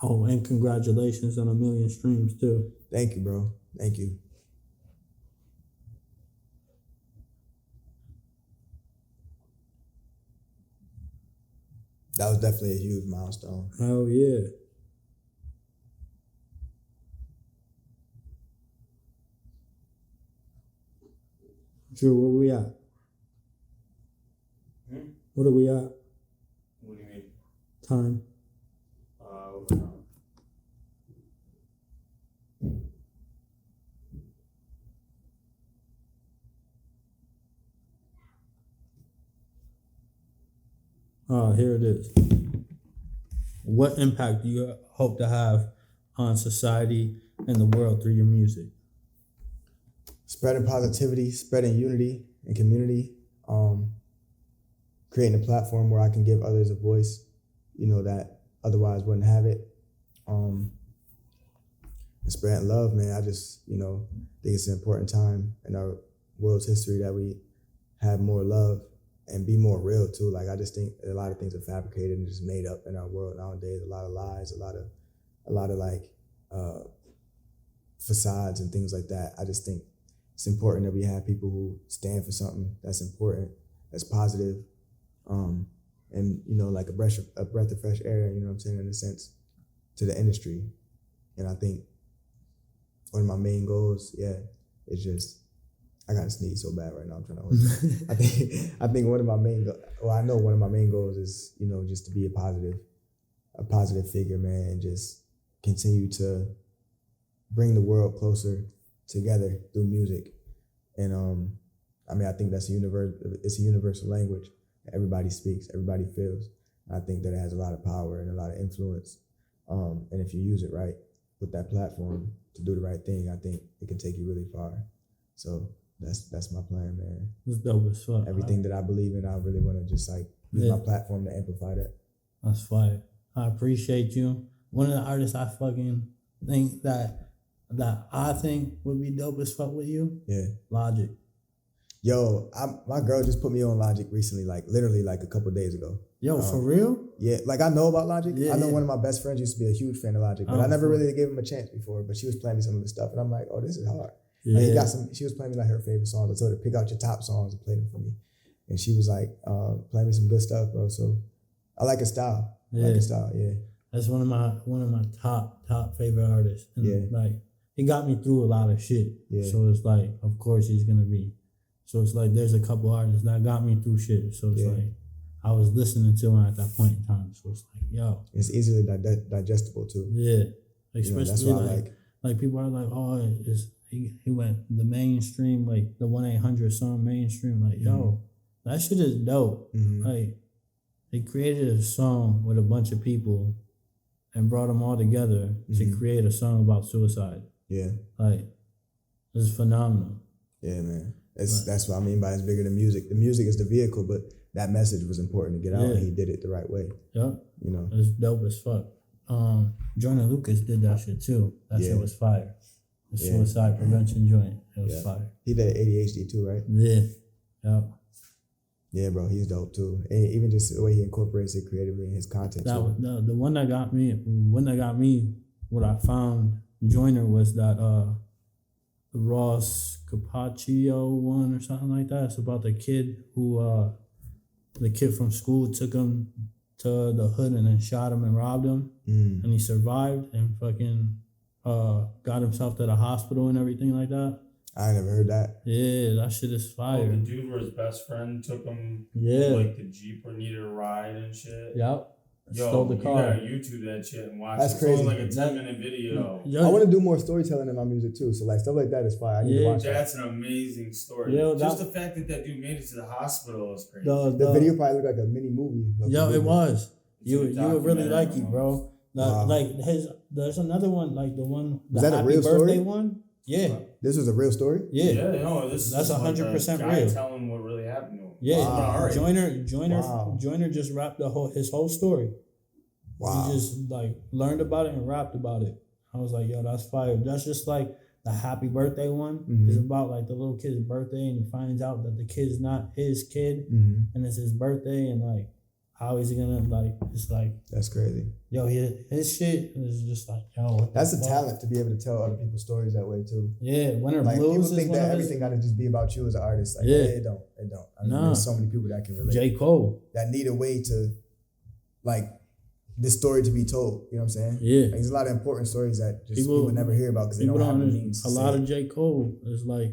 Oh, and congratulations on 1 million streams too. Thank you, bro. Thank you. That was definitely a huge milestone. Oh, yeah. Drew, where we at? What are we at? What do you mean? Time. Here it is. What impact do you hope to have on society and the world through your music? Spreading positivity, spreading unity and community, creating a platform where I can give others a voice, you know, that otherwise wouldn't have it. And spreading love, man. I just, you know, think it's an important time in our world's history that we have more love and be more real too. Like I just think a lot of things are fabricated and just made up in our world nowadays. A lot of lies, a lot of like facades and things like that. I just think it's important that we have people who stand for something that's important, that's positive, and you know, like a breath of fresh air. You know what I'm saying, in a sense, to the industry. And I think one of my main goals, is just. I gotta sneeze so bad right now. I'm trying to. I think one of my main I know one of my main goals is, you know, just to be a positive figure, man, and just continue to bring the world closer together through music. And I mean, I think that's it's a universal language that everybody speaks, everybody feels. And I think that it has a lot of power and a lot of influence. And if you use it right with that platform to do the right thing, I think it can take you really far. So That's my plan, man. It's dope as fuck. Everything that I believe in, I really want to just like use my platform to amplify that. That's fire. I appreciate you. One of the artists I fucking think that I think would be dope as fuck with you. Yeah. Logic. Yo, my girl just put me on Logic recently, like literally like a couple days ago. Yo, for real? Yeah, like I know about Logic. Yeah, I know one of my best friends used to be a huge fan of Logic, but I never really gave him a chance before. But she was playing me some of his stuff, and I'm like, oh, this is hard. Yeah. Like she was playing me like her favorite songs. I told her, pick out your top songs and play them for me. And she was like, play me some good stuff, bro. So I like his style. Yeah. I like his style, yeah. That's one of my top favorite artists. And Yeah. like he got me through a lot of shit. Yeah. So it's like, of course he's gonna be. So it's like there's a couple artists that got me through shit. So it's like I was listening to him at that point in time. So it's like, yo. It's easily digestible too. Yeah. Especially that's what I like people are like, oh, he went the mainstream, like the 1-800 song mainstream. Like, yo, that shit is dope. Mm-hmm. Like, they created a song with a bunch of people and brought them all together to create a song about suicide. Yeah. Like, it's phenomenal. Yeah, man. That's what I mean by it's bigger than music. The music is the vehicle, but that message was important to get out, and he did it the right way. Yep. You know, it's dope as fuck. Joyner Lucas did that shit too. That shit was fire. The suicide prevention joint. It was fire. He did ADHD too, right? Yeah. Yep. Yeah, bro, he's dope too. And even just the way he incorporates it creatively in his content. The one that got me, what I found Joyner was that Ross Capaccio one or something like that. It's about the kid who the kid from school took him to the hood and then shot him and robbed him, and he survived and fucking got himself to the hospital and everything like that. I never heard that. Yeah, that shit is fire. Oh, the dude where his best friend took him like the Jeep or needed a ride and shit. Yep. Yo, stole the car. You gotta YouTube that shit and watch That's it. crazy. It's only like a 10-minute video. I want to do more storytelling in my music too. So like stuff like that is fire. I need to watch That's an amazing story. Just the fact that dude made it to the hospital is crazy. The video probably looked like a mini movie. It was. You would really like it, bro. Wow. Like there's another one, like the one, Was the that a Happy real Birthday story? One. Yeah. This was a real story? Yeah. That's 100% like real. Telling what really happened to him. Yeah. Wow. Joyner just rapped his whole story. Wow. He just like learned about it and rapped about it. I was like, yo, that's fire. That's just like the Happy Birthday one. It's about like the little kid's birthday, and he finds out that the kid's not his kid, and it's his birthday, and like how is he gonna it's like that's crazy. Yo, his shit is just like, yo. That's a talent to be able to tell other people's stories that way too. Yeah, Winter like Blues people is think one that of everything got to just be about you as an artist. Like, it don't. I mean, there's so many people that can relate. J. Cole. That need a way to, like, this story to be told. You know what I'm saying? Yeah. Like, there's a lot of important stories that just people never hear about because they don't have the means. A lot of J. Cole is like.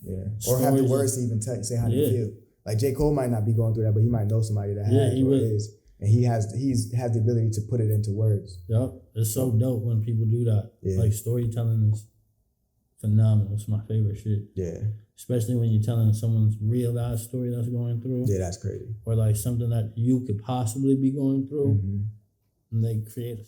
Yeah. Or have the words to even say how you feel. Like J. Cole might not be going through that, but he might know somebody that has or is. And he has the ability to put it into words. Yep. It's so dope when people do that. Yeah. Like storytelling is phenomenal. It's my favorite shit. Yeah. Especially when you're telling someone's real life story that's going through. Yeah, that's crazy. Or like something that you could possibly be going through. And they create